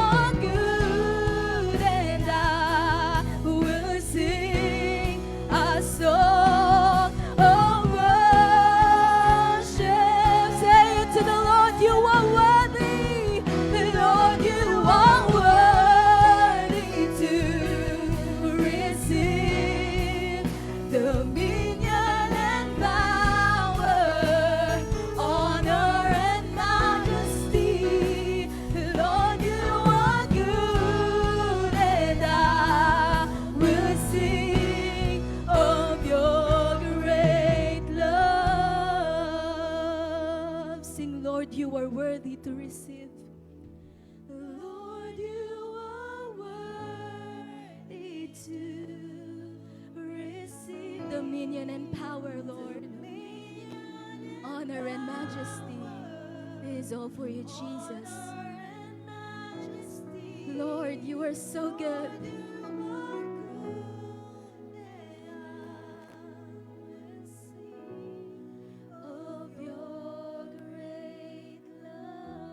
are good, and I will sing a song of worship. Say it to the Lord, you are worthy. Lord, you are worthy to receive dominion and power, honor and majesty. Lord, you are good, and I will sing of your great love. Sing, Lord, you are worthy to receive. Lord, you are worthy to receive dominion and power, Lord. Honor and majesty is all for you, Jesus. Lord, you are so good. Of your great love.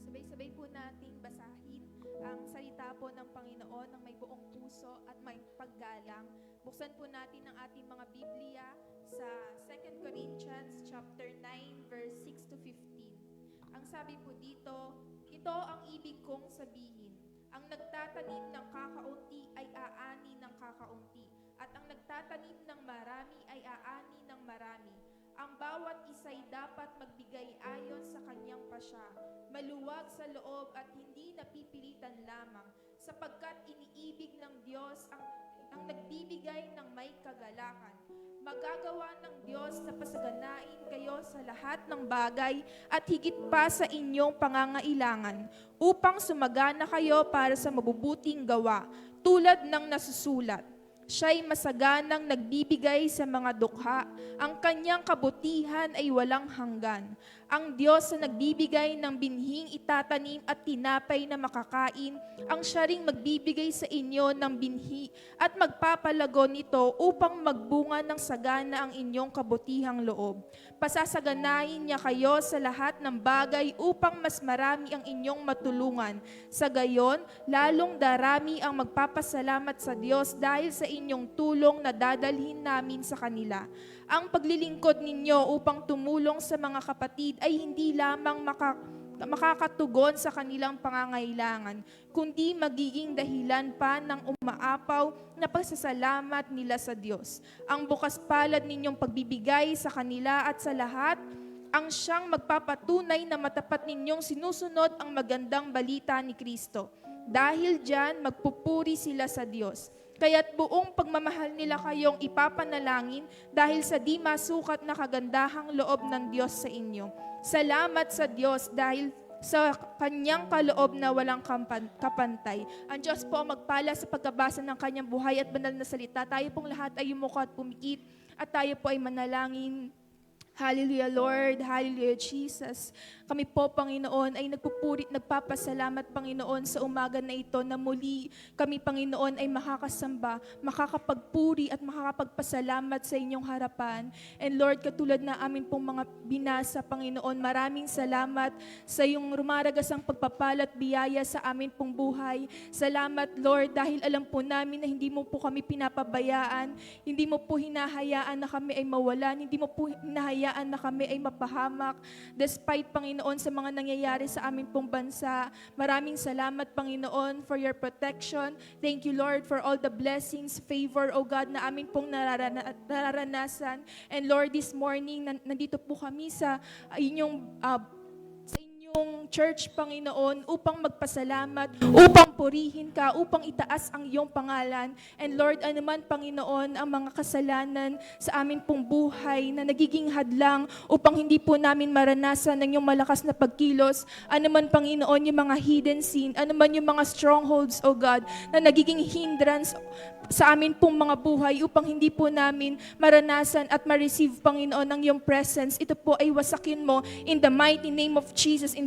Sabay-sabay po nating basahin ang salita po ng Panginoon ng may buong puso at may paggalang. Buksan po natin ang ating mga Biblia sa 2 Corinthians chapter 9 verse 6 to 15. Ang sabi po dito, ito ang ibig kong sabihin. Ang nagtatanim ng kakaunti ay aani ng kakaunti, at ang nagtatanim ng marami ay aani ng marami. Ang bawat isa'y dapat magbigay ayon sa kanyang pasya, maluwag sa loob at hindi napipilitan lamang, sapagkat iniibig ng Diyos ang nagbibigay ng may kagalakan. Magagawa ng Diyos na pasaganain kayo sa lahat ng bagay at higit pa sa inyong pangangailangan, upang sumagana kayo para sa mabubuting gawa, tulad ng nasusulat. Siya'y masaganang nagbibigay sa mga dukha. Ang kanyang kabutihan ay walang hanggan. Ang Diyos na nagbibigay ng binhing itatanim at tinapay na makakain, ang siya ring magbibigay sa inyo ng binhi at magpapalago nito upang magbunga ng sagana ang inyong kabutihang loob. Pasasaganain niya kayo sa lahat ng bagay upang mas marami ang inyong matulungan. Sa gayon, lalong darami ang magpapasalamat sa Diyos dahil sa inyong tulong na dadalhin namin sa kanila. Ang paglilingkod ninyo upang tumulong sa mga kapatid ay hindi lamang makakatugon sa kanilang pangangailangan, kundi magiging dahilan pa ng umaapaw na pasasalamat nila sa Diyos. Ang bukas palad ninyong pagbibigay sa kanila at sa lahat, ang siyang magpapatunay na matapat ninyong sinusunod ang magandang balita ni Kristo. Dahil diyan, magpupuri sila sa Diyos. Kaya't buong pagmamahal nila kayong ipapanalangin dahil sa di masukat na kagandahang loob ng Diyos sa inyo. Salamat sa Diyos dahil sa kanyang kaloob na walang kapantay. Ang Diyos po ang magpala sa pagkabasa ng kanyang buhay at banal na salita. Tayo pong lahat ay yumuko at pumikit at tayo po ay manalangin. Hallelujah, Lord. Hallelujah, Jesus. Kami po, Panginoon, ay nagpupuri at nagpapasalamat, Panginoon, sa umaga na ito na muli kami, Panginoon, ay makakasamba, makakapagpuri at makakapagpasalamat sa inyong harapan. And Lord, katulad na amin pong mga binasa, Panginoon, maraming salamat sa iyong rumaragasang pagpapala at biyaya sa amin pong buhay. Salamat, Lord, dahil alam po namin na hindi mo po kami pinapabayaan, hindi mo po hinahayaan na kami ay mawalan, hindi mo po hinahayaan na kami ay mapahamak. Despite, Panginoon, sa mga nangyayari sa amin pong bansa, maraming salamat, Panginoon, for your protection. Thank you, Lord, for all the blessings, favor, O God, na amin pong nararanasan. And Lord, this morning, nandito po kami sa inyong church, Panginoon, upang magpasalamat, upang purihin ka, upang itaas ang iyong pangalan. And Lord, anuman, Panginoon, ang mga kasalanan sa amin pong buhay na nagiging hadlang upang hindi po namin maranasan ng iyong malakas na pagkilos. Anuman, Panginoon, yung mga hidden sin, anuman yung mga strongholds, O God, na nagiging hindrance sa amin pong mga buhay upang hindi po namin maranasan at ma-receive, Panginoon, ang iyong presence. Ito po ay wasakin mo in the mighty name of Jesus, in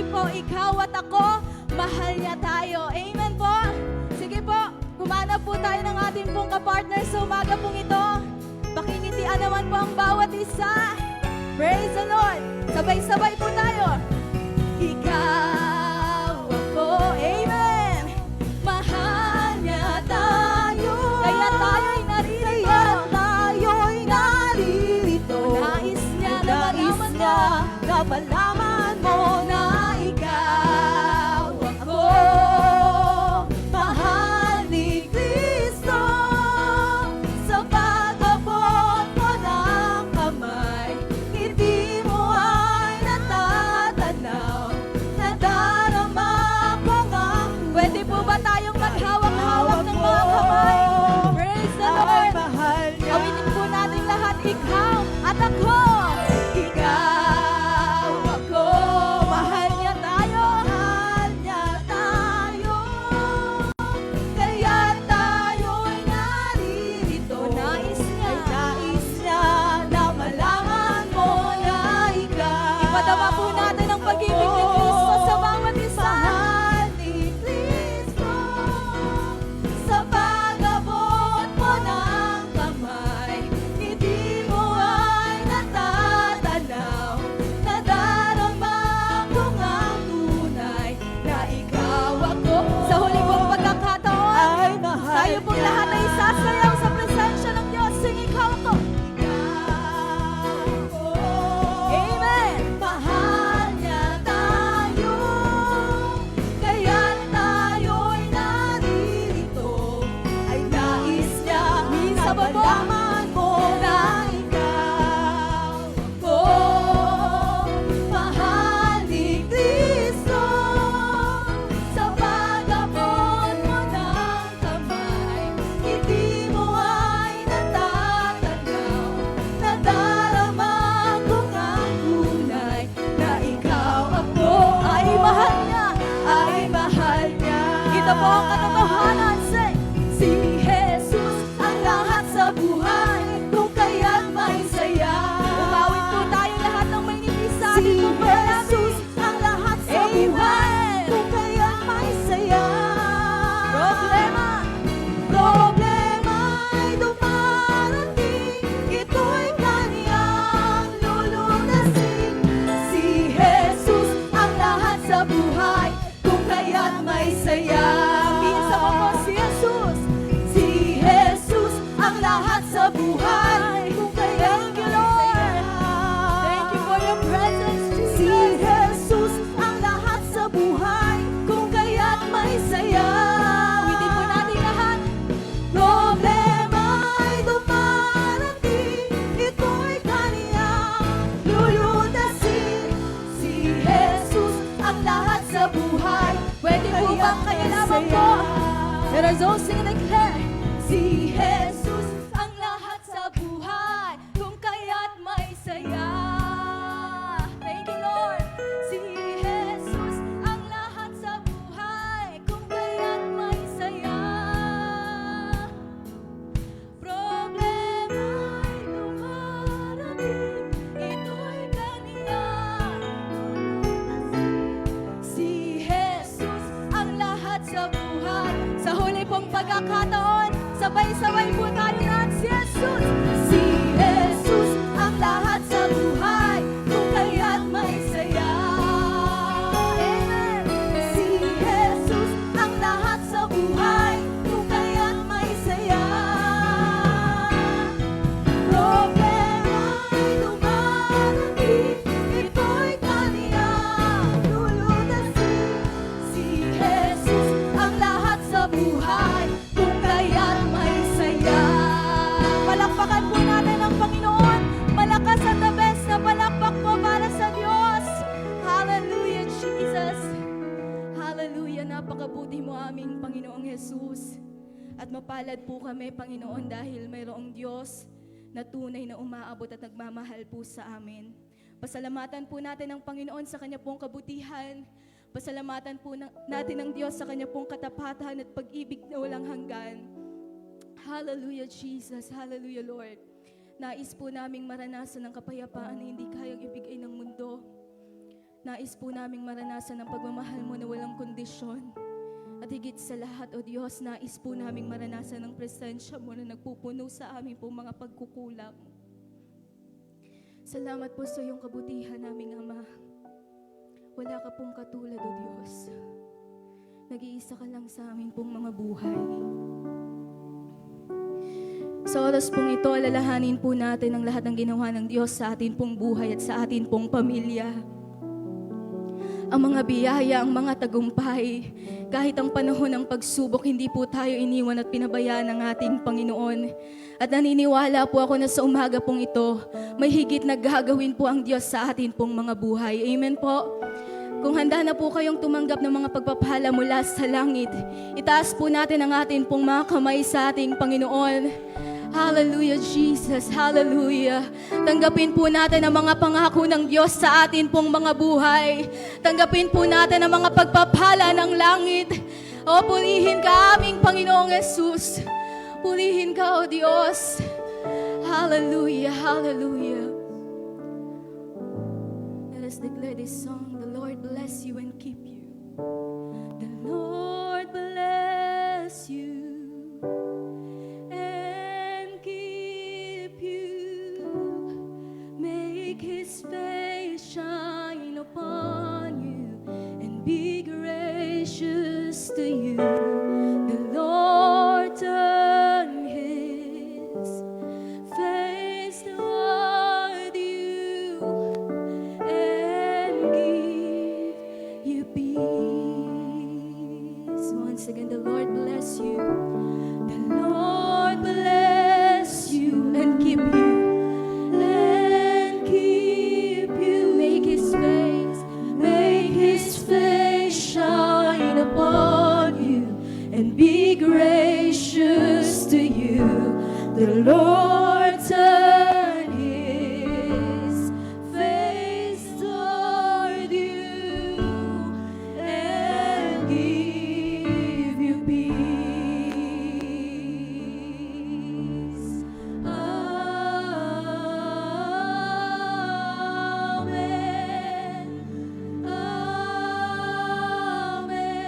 pag-ibig po, ikaw at ako, mahal niya tayo. Amen po. Sige po, humanap po tayo ng ating pong kapartner sa umaga pong ito. Pakingitian naman po ang bawat isa. Praise the Lord. Sabay-sabay po tayo. Ikaw ako, amen. Mahal niya tayo. Kaya tayo'y naririto. Nais niya na malaman mo na ikaw ako. Mahal ni Kristo. Sa pag-abot mo ng kamay, hindi mo ay natatanaw. Nadarama ko nga. Pwede po ba tayong maghawak-hawak ng mga kamay? Praise the Lord. Awitin po natin lahat, ikaw at ako. Ikaw ako. Mahal niya tayo. Mahal niya tayo. Kaya tayo'y naririto. Nais niya na malaman mo na ikaw. Ipadama po natin ang pag-ibig ni Kristo sa bawat isa. Mahal ni Kristo. Sa pag-abot mo ng kamay, hindi mo ay natatanaw. Nadarama ko ngang tunay na ikaw ako. Sa huli pong pagkakataon, tayo pong lahat ay sasayaw sa presensya ng Diyos. Sing ikaw ako. Amen. Mahal niya tayo. Kaya tayo'y naririto. Ay nais niya na malaman mo na ikaw ako. Mahal ni Kristo. Sa pag-abot mo ng kamay, hindi mo ay natatanaw. Nadarama ko ngang tunay na ikaw ako. Ay mahal niya. Ay mahal niya. Ito po ang katotohanan. Say, si Jesus ang lahat sa buhay, kung kaya't may saya. Umawit po tayo lahat ng may nipis sa ating Si mga namin. Jesus ang lahat sa buhay, kung kaya't may saya. Problema'y dumarating, ito'y kaniyang lulunasin. Si Jesus ang lahat sa buhay, kung kaya't may saya. Minsan mo po si Jesus. Si Jesus ang lahat sa buhay, kung kaya't Thank you, may Lord. saya. Thank you for your presence, Si Jesus. Jesus ang lahat sa buhay, kung kaya't may saya. Awitin po natin lahat. Problema'y dumarating, ito'y kaniyang lulunasin. Si Jesus ang lahat sa buhay, Pwede po bang kayo lamang po? Let us all sing and declare. Si Jesus Ang lahat sa buhay, kung kaya't may saya. Thank you, Lord. Si Jesus ang lahat sa buhay, kung kaya't may saya. Problema'y dumarating, ito'y kaniyang lulunasin. Si Jesus ang lahat sa buhay. Sa huli pong pagkakataon, sabay-sabay po tayo lahat. Si Jesus. Si Jesus ang lahat sa buhay, kung kaya't may saya. Amen. Si Jesus ang lahat sa buhay, kung kaya't may saya. Problema'y dumarating, ito'y kaniyang lulunasin. Si Jesus ang lahat sa buhay, kung kaya't may saya. Palakpakan po natin ang Panginoon. Malakas at the best na palakpak po para sa Diyos. Hallelujah, Jesus. Hallelujah. Napakabuti mo aming Panginoong Jesus. At mapalad po kami, Panginoon, dahil mayroong Diyos na tunay na umaabot at nagmamahal po sa amin. Pasalamatan po natin ang Panginoon sa Kanya pong kabutihan. Pasalamatan po natin ang Diyos sa Kanya pong katapatan at pag-ibig na walang hanggan. Hallelujah, Jesus. Hallelujah, Lord. Nais po naming maranasan ang kapayapaan na hindi kayang ibigay ng mundo. Nais po naming maranasan ang pagmamahal mo na walang kondisyon. At higit sa lahat, O Diyos, nais po naming maranasan ang presensya mo na nagpupuno sa aming pong mga pagkukulang. Salamat po sa iyong kabutihan naming Ama. Wala ka pong katulad, O Diyos. Nag-iisa ka lang sa aming pong mga buhay. Sa oras pong ito, alalahanin po natin ang lahat ng ginawa ng Diyos sa atin pong buhay at sa atin pong pamilya. Ang mga biyaya, ang mga tagumpay, kahit ang panahon ng pagsubok, hindi po tayo iniwan at pinabayaan ng ating Panginoon. At naniniwala po ako na sa umaga pong ito, may higit na gagawin po ang Diyos sa atin pong mga buhay. Amen po. Kung handa na po kayong tumanggap ng mga pagpapala mula sa langit, itaas po natin ang atin pong mga kamay sa ating Panginoon. Hallelujah, Jesus. Hallelujah. Tanggapin po natin ang mga pangako ng Diyos sa atin pong mga buhay. Tanggapin po natin ang mga pagpapala ng langit. O, purihin ka aming Panginoong Jesus. Purihin ka, O Diyos. Hallelujah, hallelujah. Let us declare this song. The Lord bless you and keep you. The Lord bless you. His face shine upon you and be gracious to you. The Lord turn His face toward you and give you peace. Once again, the Lord bless you. The Lord bless you and keep you. And be gracious to you. The Lord turn His face toward you and give you peace. Amen. Amen.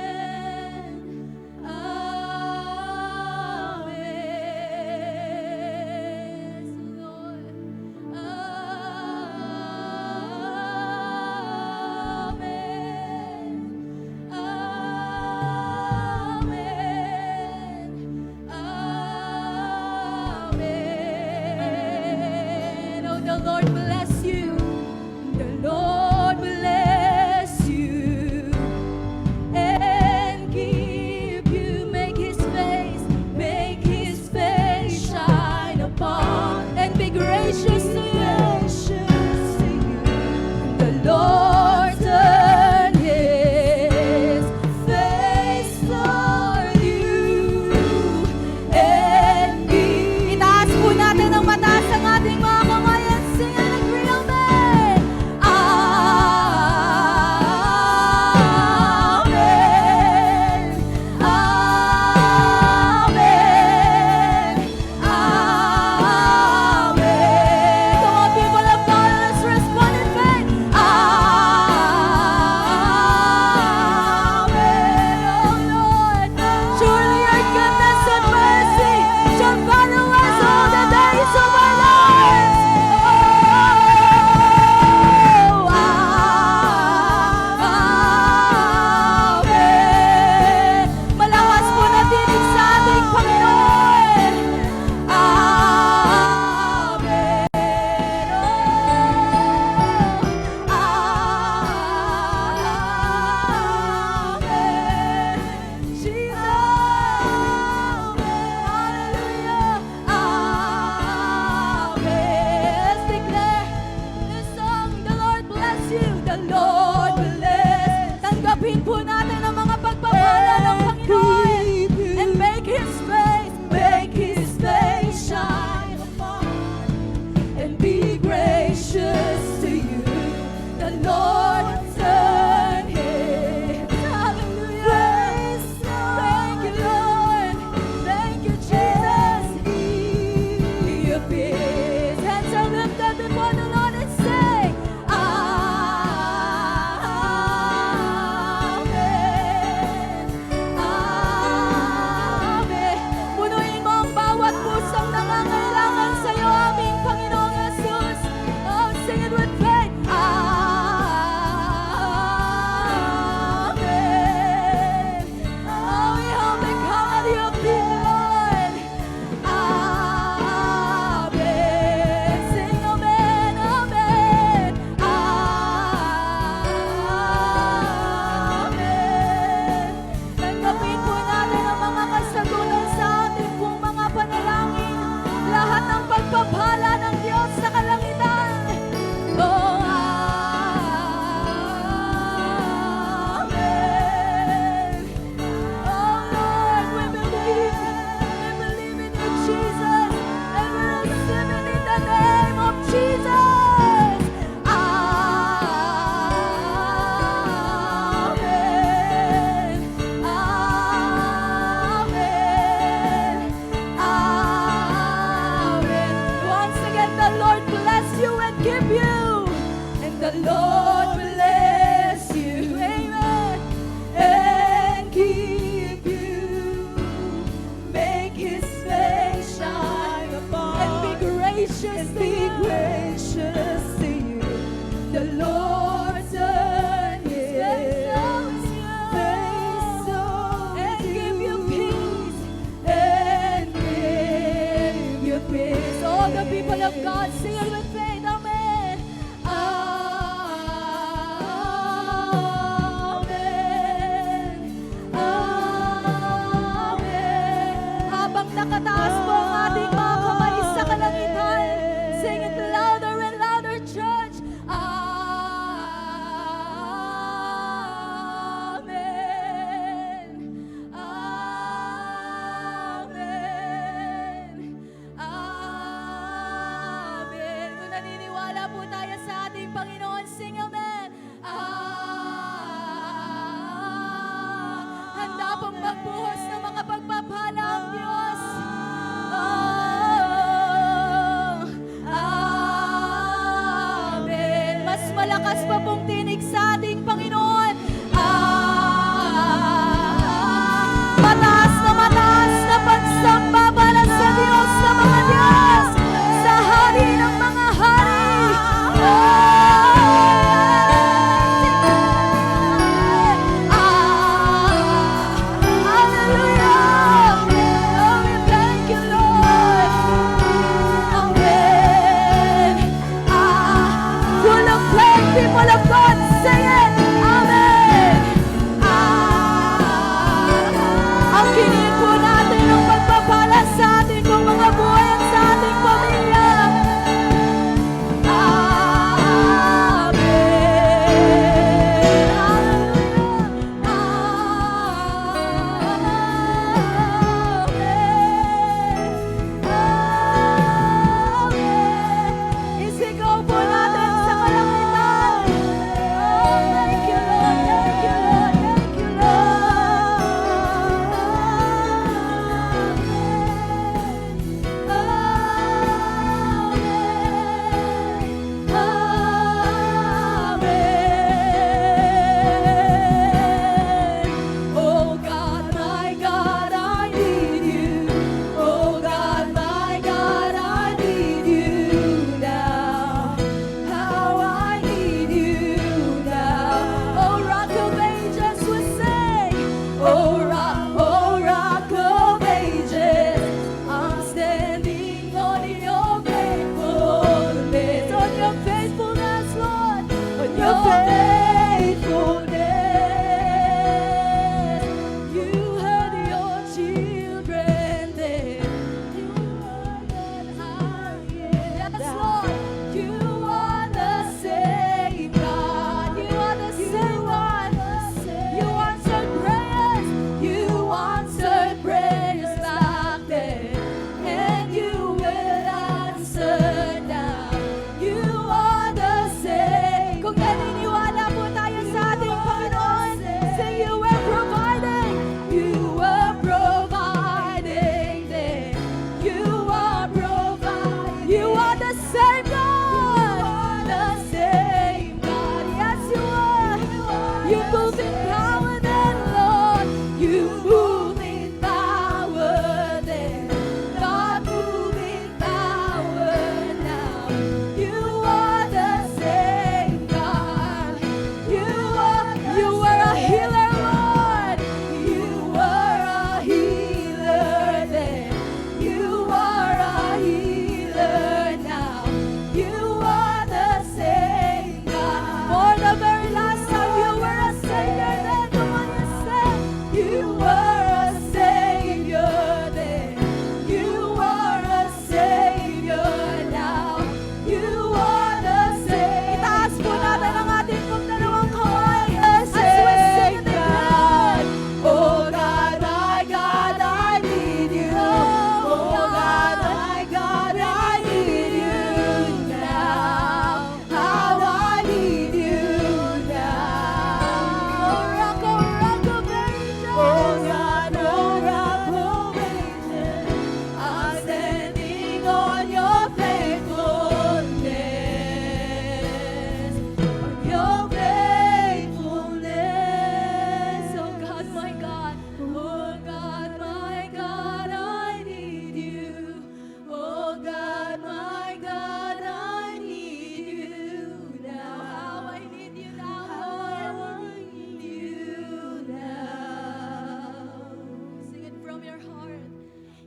gracious to you. Gracious to you. The Lord turn his face and give you peace. And give you peace. All the people of God sing it with faith. Amen. Amen. Amen. Habang nakataas po ang ating mga kamay sa kalangitan, sing it louder and louder, church. Amen. Amen. Amen.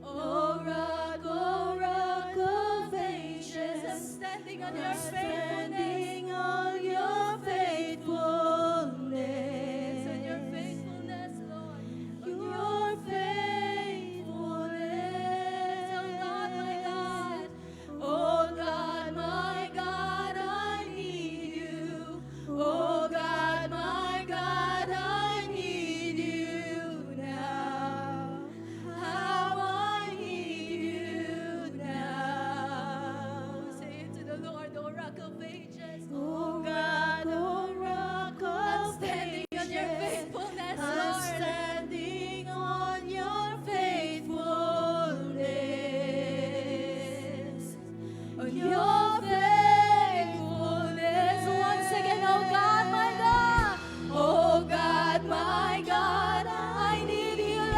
Oh rock of ages, I'm standing on your faithfulness. On your faithfulness. On your faithfulness, Lord. On your faithfulness. Oh God, my God. Oh God, my God, I need you. Oh God, my God, I need you now. How I need you now. Say it to the Lord, oh rock of ages. Oh God, oh rock of ages. I'm standing on your faithfulness, Lord. I'm standing on your faithfulness. On your faithfulness. Once again, oh God, my God. Oh God, my God, I need you, Lord.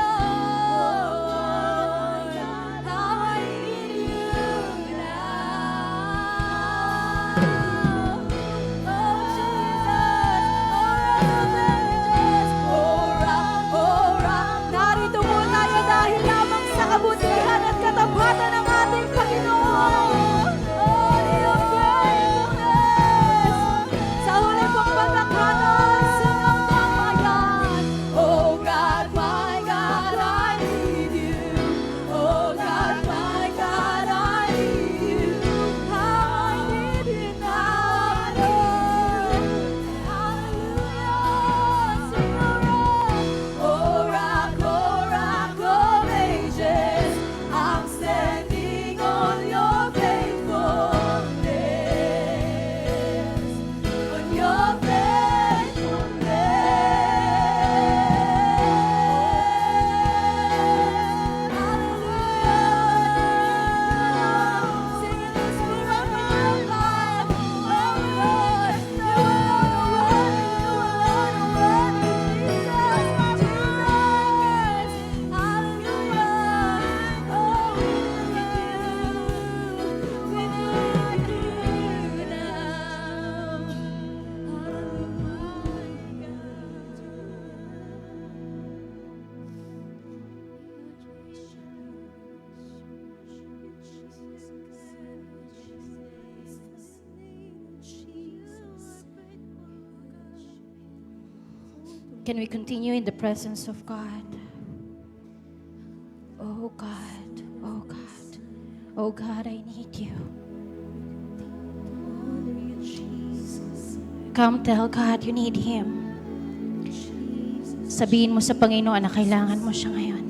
How I need you now. Oh Jesus, oh rock, narito po tayo dahil lamang sa kabutihan at katapatan ng ating Panginoon. Oh, your faithfulness. Sa huli pong pagkakataon, sing ang tamayan. Oh God, my God, I need you. Oh God, my God, I need you. How I need you now, Lord. Hallelujah. Sing oh rock of ages. I'm standing on your faithfulness. On your faithfulness. Hallelujah. Sing in the spirit of your life. Oh Lord, you alone, Jesus, Jesus. Hallelujah. Oh, we need you now. Can we continue in the presence of God? Oh God, oh God, oh God, I need you. Come tell God you need Him. Sabihin mo sa Panginoon na kailangan mo siya ngayon.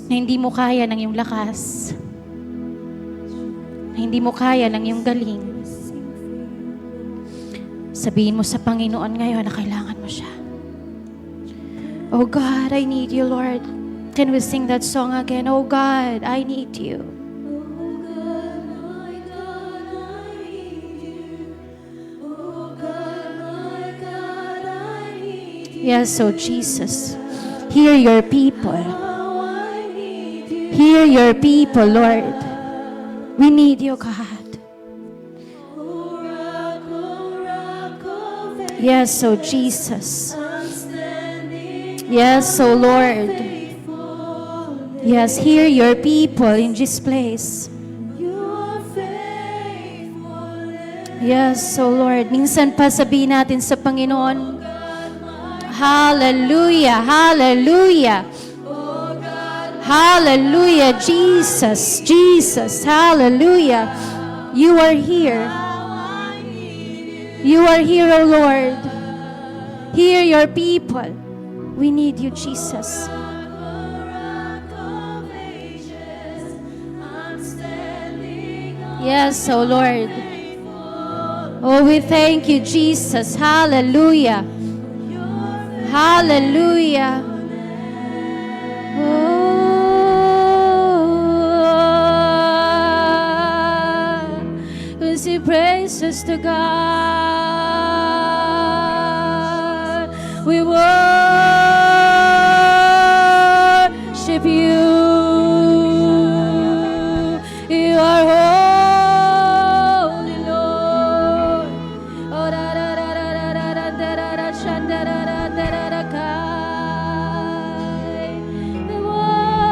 Na hindi mo kaya ng iyong lakas. Na hindi mo kaya ng iyong galing. Sabihin mo sa Panginoon ngayon na kailangan mo siya. Oh God, I need you, Lord. Can we sing that song again? Oh God, I need you. Yes, oh Jesus, hear your people. Hear your people, Lord. We need you, God. Yes, oh Jesus. Yes, oh Lord. Yes, hear your people in this place. Yes, oh Lord. Minsan pa sabihin natin sa Panginoon, hallelujah, hallelujah. Hallelujah, Jesus, Jesus, hallelujah. You are here. You are here, O Lord. Hear your people. We need you, Jesus. Yes, O Lord. Oh, we thank you, Jesus. Hallelujah. Hallelujah. Oh, we sing praises to God. We worship you. You are holy, Lord. Oh, da da da da da da da da da da shan da da da da da da kai. We worship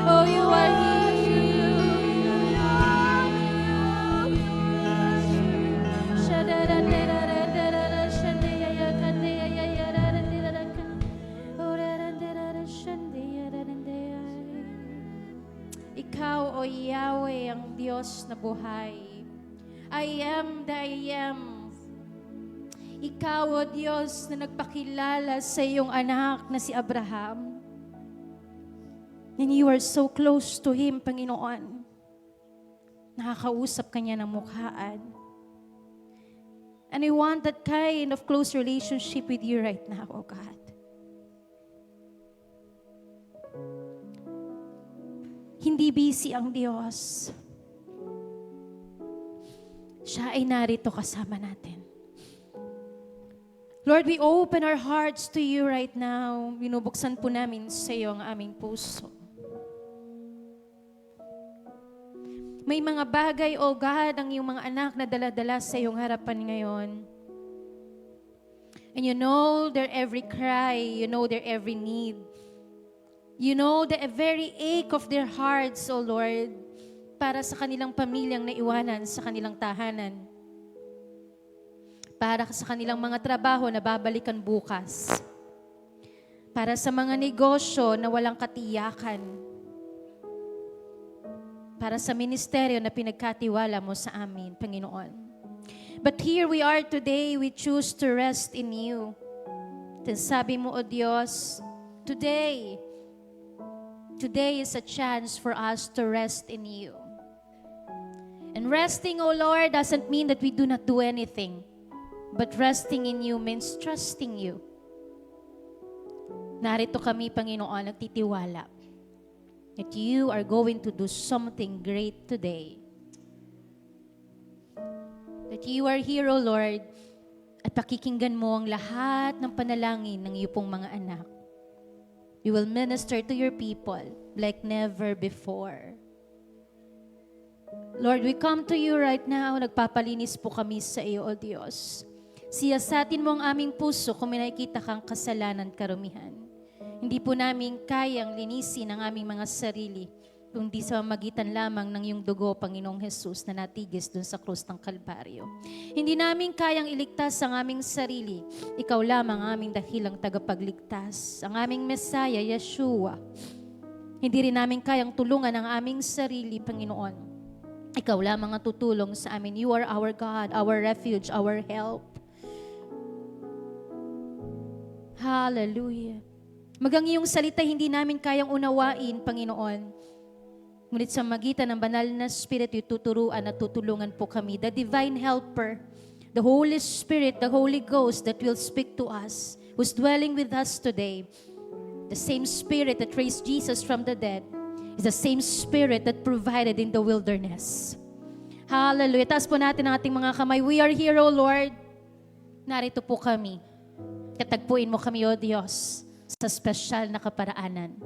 Oh, you are Ikaw, O Yahweh, ang Diyos na buhay. I am the I am. Ikaw, O Diyos, na nagpakilala sa iyong anak na si Abraham. And you are so close to him, Panginoon. Nakakausap ka niya ng mukhaan. And I want that kind of close relationship with you right now, O God. Hindi busy ang Diyos. Siya ay narito kasama natin. Lord, we open our hearts to you right now. Binubuksan po namin sa iyo ang aming puso. May mga bagay, O God, ang iyong mga anak na dala-dala sa iyong harapan ngayon. And you know their every cry, you know their every need. You know the very ache of their hearts, O Lord, para sa kanilang pamilyang naiwanan sa kanilang tahanan. Para sa kanilang mga trabaho na babalikan bukas. Para sa mga negosyo na walang katiyakan. Para sa ministeryo na pinagkatiwala mo sa amin, Panginoon. But here we are today, we choose to rest in you. Sabi mo, O Diyos, today is a chance for us to rest in you. And resting, O Lord, doesn't mean that we do not do anything. But resting in you means trusting you. Narito kami, Panginoon, nagtitiwala that you are going to do something great today. That you are here, O Lord, at pakikinggan mo ang lahat ng panalangin ng iyong pong mga anak. You will minister to your people like never before. Lord, we come to you right now. Nagpapalinis po kami sa iyo, O Diyos. Siyasatin mo ang aming puso kung may nakikita kang kasalanan, karumihan. Hindi po namin kayang linisin ang aming mga sarili, kundi sa magitan lamang ng iyong dugo, Panginoong Jesus, na natigis dun sa krus ng Kalbaryo. Hindi namin kayang iligtas ang aming sarili. Ikaw lamang ang aming dahilang tagapagligtas. Ang aming Mesaya, Yeshua. Hindi rin namin kayang tulungan ang aming sarili, Panginoon. Ikaw lamang ang tutulong sa amin. You are our God, our refuge, our help. Hallelujah. Magang iyong salita hindi namin kayang unawain, Panginoon. Ngunit sa magitan ng banal na Espiritu, tuturuan at tutulungan po kami. The divine helper, the Holy Spirit, the Holy Ghost that will speak to us, who's dwelling with us today. The same Spirit that raised Jesus from the dead is the same Spirit that provided in the wilderness. Hallelujah. Taas po natin ang ating mga kamay. We are here, O Lord. Narito po kami. Katagpuin mo kami, O Diyos, sa special na kaparaanan.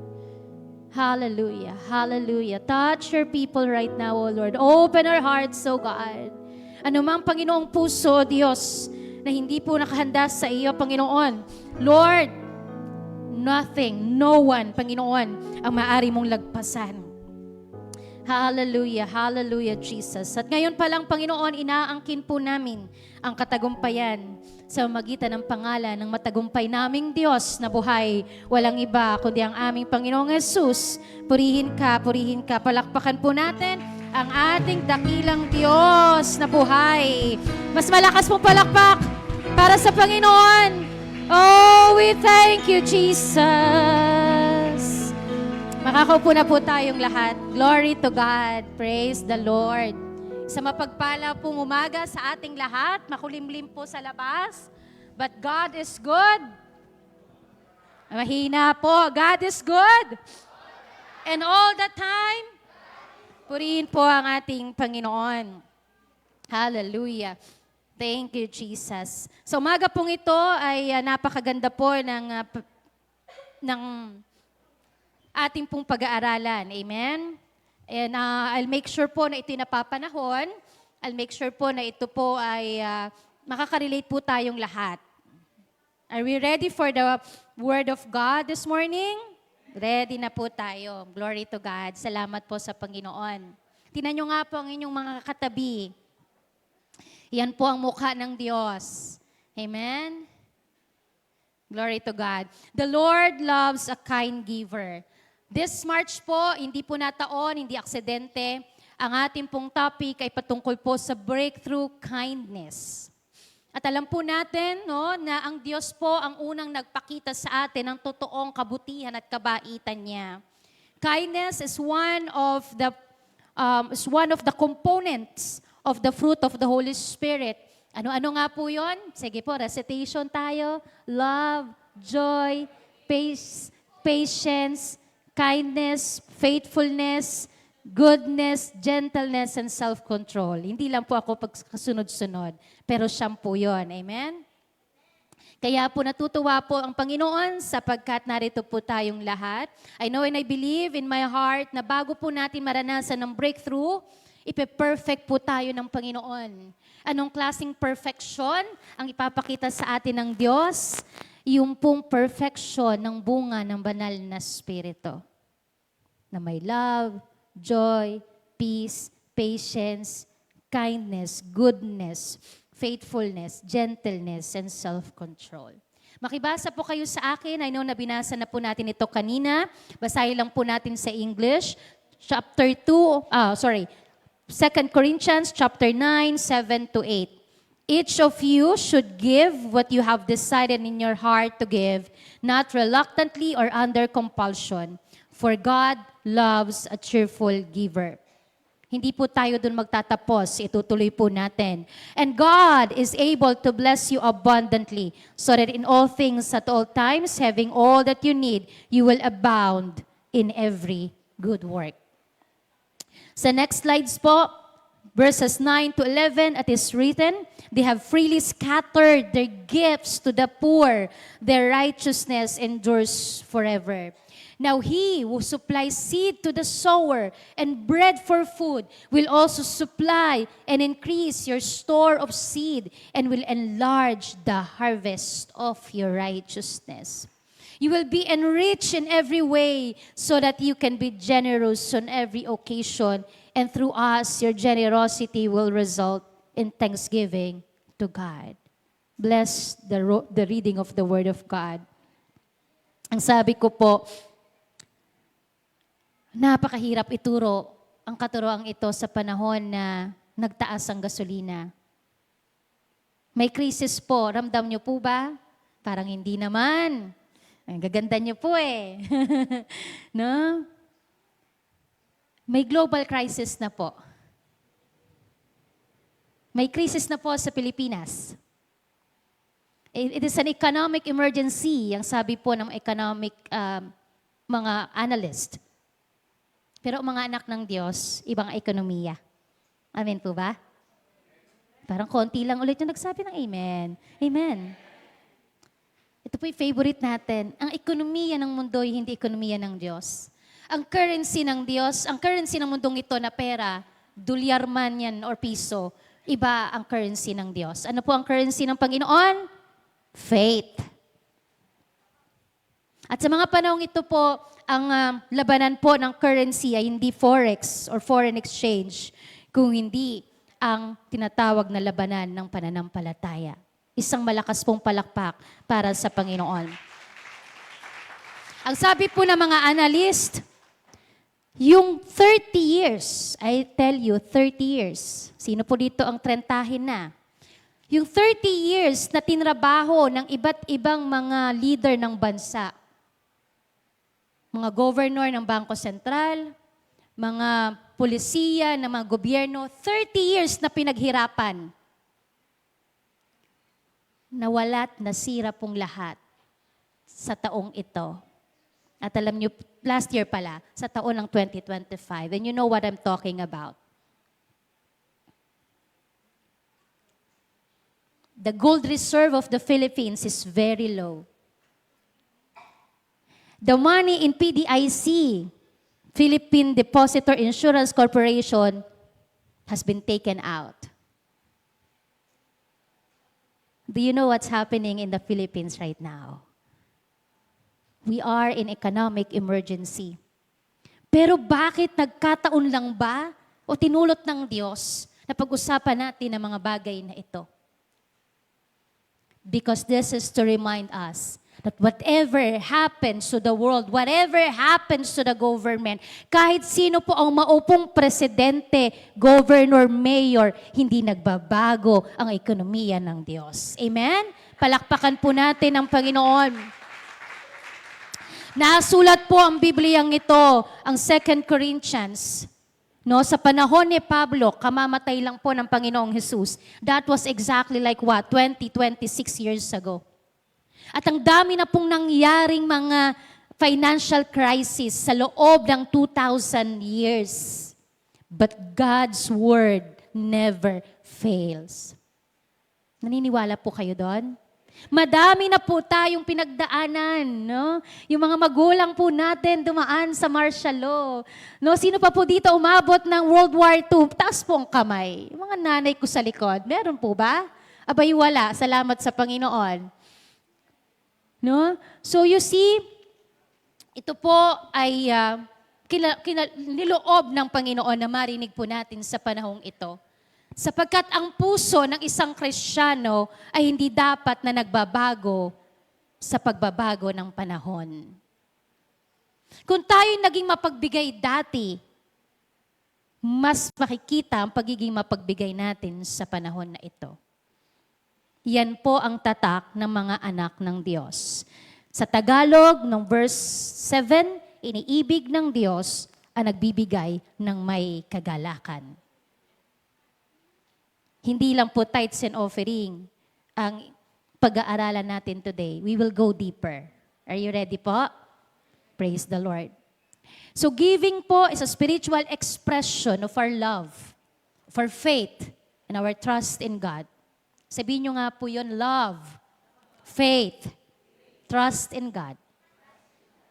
Hallelujah. Hallelujah. Touch your people right now, O Lord. Open our hearts, O God. Ano mang Panginoong puso, O Diyos, na hindi po nakahanda sa iyo, Panginoon. Lord, nothing, no one, Panginoon, ang maaari mong lagpasan. Hallelujah. Hallelujah, Jesus. At ngayon pa lang, Panginoon, inaangkin po namin ang katagumpayan sa magitan ng pangalan ng matagumpay naming Diyos na buhay. Walang iba kundi ang aming Panginoong Jesus. Purihin ka, palakpakan po natin ang ating dakilang Diyos na buhay. Mas malakas pong palakpak para sa Panginoon. Oh, we thank you, Jesus. Makakaupo na po tayong lahat. Glory to God. Praise the Lord. Sa mapagpala pong umaga sa ating lahat, makulimlim po sa labas. But God is good. Mahina po. God is good. And all the time, purihin po ang ating Panginoon. Hallelujah. Thank you, Jesus. Sa umaga pong ito ay napakaganda po ng ating pong pag-aaralan. Amen? And I'll make sure po na ito napapanahon. I'll make sure po na ito po ay makakarelate po tayong lahat. Are we ready for Word of God this morning? Ready na po tayo. Glory to God. Salamat po sa Panginoon. Tingnan nyo nga po ang inyong mga katabi. Yan po ang mukha ng Diyos. Amen? Glory to God. The Lord loves a kind giver. This March po, hindi po nataon, hindi aksidente. Ang ating pong topic ay patungkol po sa breakthrough kindness. At alam po natin no, na ang Diyos po ang unang nagpakita sa atin ng totoong kabutihan at kabaitan niya. Kindness is one of the components of the fruit of the Holy Spirit. Ano-ano nga po yon? Sige po, recitation tayo. Love, joy, patience, kindness, faithfulness, goodness, gentleness, and self-control. Hindi lang po ako pagkasunod-sunod, pero siyam po yun. Amen? Kaya po natutuwa po ang Panginoon sapagkat narito po tayong lahat. I know and I believe in my heart na bago po natin maranasan ng breakthrough, ipe-perfect po tayo ng Panginoon. Anong klaseng perfection ang ipapakita sa atin ng Diyos? Yung pong perfection ng bunga ng banal na Espiritu. Na may love, joy, peace, patience, kindness, goodness, faithfulness, gentleness, and self-control. Makibasa po kayo sa akin. I know na binasa na po natin ito kanina. Basahin lang po natin sa English. Chapter 2, 2 Corinthians chapter 9, 7 to 8. Each of you should give what you have decided in your heart to give, not reluctantly or under compulsion, for God loves a cheerful giver. Hindi po tayo dun magtatapos, itutuloy po natin. And God is able to bless you abundantly, so that in all things at all times, having all that you need, you will abound in every good work. Sa next slides po, verses 9 to 11, it is written, they have freely scattered their gifts to the poor, their righteousness endures forever. Now he who supplies seed to the sower and bread for food will also supply and increase your store of seed and will enlarge the harvest of your righteousness. You will be enriched in every way so that you can be generous on every occasion, and through us, your generosity will result in thanksgiving to God. Bless the reading of the Word of God. Ang sabi ko po, napakahirap ituro ang katuroang ito sa panahon na nagtaas ang gasolina. May krisis po, ramdam niyo po ba? Parang hindi naman. Ang gaganda niyo po eh. No? May global crisis na po. May crisis na po sa Pilipinas. It is an economic emergency, ang sabi po ng economic mga analyst. Pero mga anak ng Diyos, ibang ekonomiya. Amen po ba? Parang konti lang ulit yung nagsabi ng amen. Amen. Ito po yung favorite natin. Ang ekonomiya ng mundo ay hindi ekonomiya ng Diyos. Ang currency ng Diyos, ang currency ng mundong ito na pera, dolyar man yan or piso, iba ang currency ng Diyos. Ano po ang currency ng Panginoon? Faith. At sa mga panahong ito po, ang labanan po ng currency ay hindi forex or foreign exchange, kung hindi ang tinatawag na labanan ng pananampalataya. Isang malakas pong palakpak para sa Panginoon. Ang sabi po ng mga analyst, yung 30 years, I tell you, 30 years. Sino po dito ang trentahin na? Yung 30 years na tinrabaho ng iba't ibang mga leader ng bansa, mga governor ng Bangko Sentral, mga pulisiya ng mga gobyerno, 30 years na pinaghirapan. Nawala't nasira pong lahat sa taong ito. At alam niyo, last year pala, sa taon ng 2025. And you know what I'm talking about. The gold reserve of the Philippines is very low. The money in PDIC, Philippine Depositor Insurance Corporation, has been taken out. Do you know what's happening in the Philippines right now? We are in economic emergency. Pero bakit nagkataon lang ba o tinulot ng Diyos na pag-usapan natin ang mga bagay na ito? Because this is to remind us that whatever happens to the world, whatever happens to the government, kahit sino po ang maupong presidente, governor, mayor, hindi nagbabago ang ekonomiya ng Diyos. Amen? Palakpakan po natin ang Panginoon. Nasulat po ang Bibliyang ito, ang 2 Corinthians. No, sa panahon ni Pablo, kamamatay lang po ng Panginoong Jesus. That was exactly like what? 26 years ago. At ang dami na pong nangyaring mga financial crisis sa loob ng 2,000 years. But God's word never fails. Naniniwala po kayo doon? Madami na po tayong pinagdaanan, no? Yung mga magulang po natin dumaan sa martial law. No, sino pa po dito umabot ng World War II? Taas po ang kamay. Yung mga nanay ko sa likod, meron po ba? Abay wala, salamat sa Panginoon. No? So you see, ito po ay niloob ng Panginoon na marinig po natin sa panahong ito. Sapagkat ang puso ng isang Kristiyano ay hindi dapat na nagbabago sa pagbabago ng panahon. Kung tayo naging mapagbigay dati, mas makikita ang pagiging mapagbigay natin sa panahon na ito. Yan po ang tatak ng mga anak ng Diyos. Sa Tagalog, ng verse 7, iniibig ng Diyos ang nagbibigay ng may kagalakan. Hindi lang po tithes and offering ang pag-aaralan natin today. We will go deeper. Are you ready po? Praise the Lord. So giving po is a spiritual expression of our love, of our faith, and our trust in God. Sabihin nyo nga po yun, love, faith, trust in God.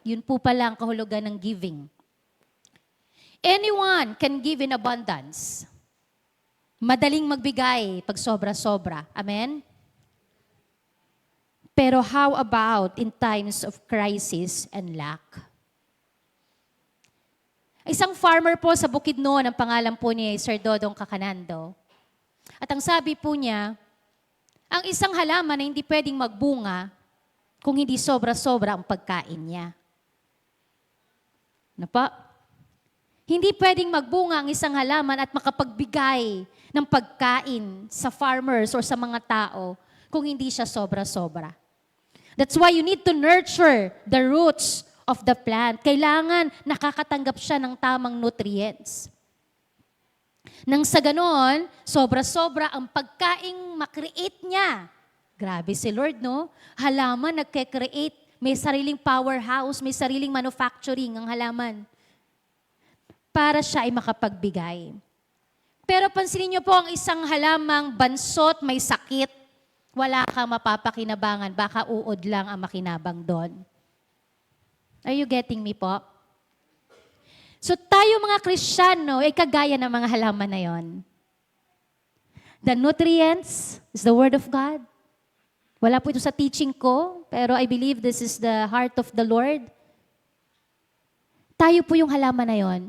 Yun po pala ang kahulugan ng giving. Anyone can give in abundance. Madaling magbigay pag sobra-sobra. Amen? Pero how about in times of crisis and lack? Isang farmer po sa Bukidnon, ang pangalan po niya ay Sir Dodong Kakanando. At ang sabi po niya, ang isang halaman na hindi pwedeng magbunga kung hindi sobra-sobra ang pagkain niya. Ano pa? Hindi pwedeng magbunga ang isang halaman at makapagbigay ng pagkain sa farmers or sa mga tao kung hindi siya sobra-sobra. That's why you need to nurture the roots of the plant. Kailangan nakakatanggap siya ng tamang nutrients. Nang sa ganon, sobra-sobra ang pagkaing makreate niya. Grabe si Lord, no? Halaman nagke-create, may sariling powerhouse, may sariling manufacturing ang halaman para siya ay makapagbigay. Pero pansinin niyo po ang isang halamang bansot, may sakit, wala kang mapapakinabangan, baka uod lang ang makinabang doon. Are you getting me po? So tayo mga Kristiyano ay kagaya ng mga halaman na yon. The nutrients is the Word of God. Wala po ito sa teaching ko, pero I believe this is the heart of the Lord. Tayo po yung halaman na yon.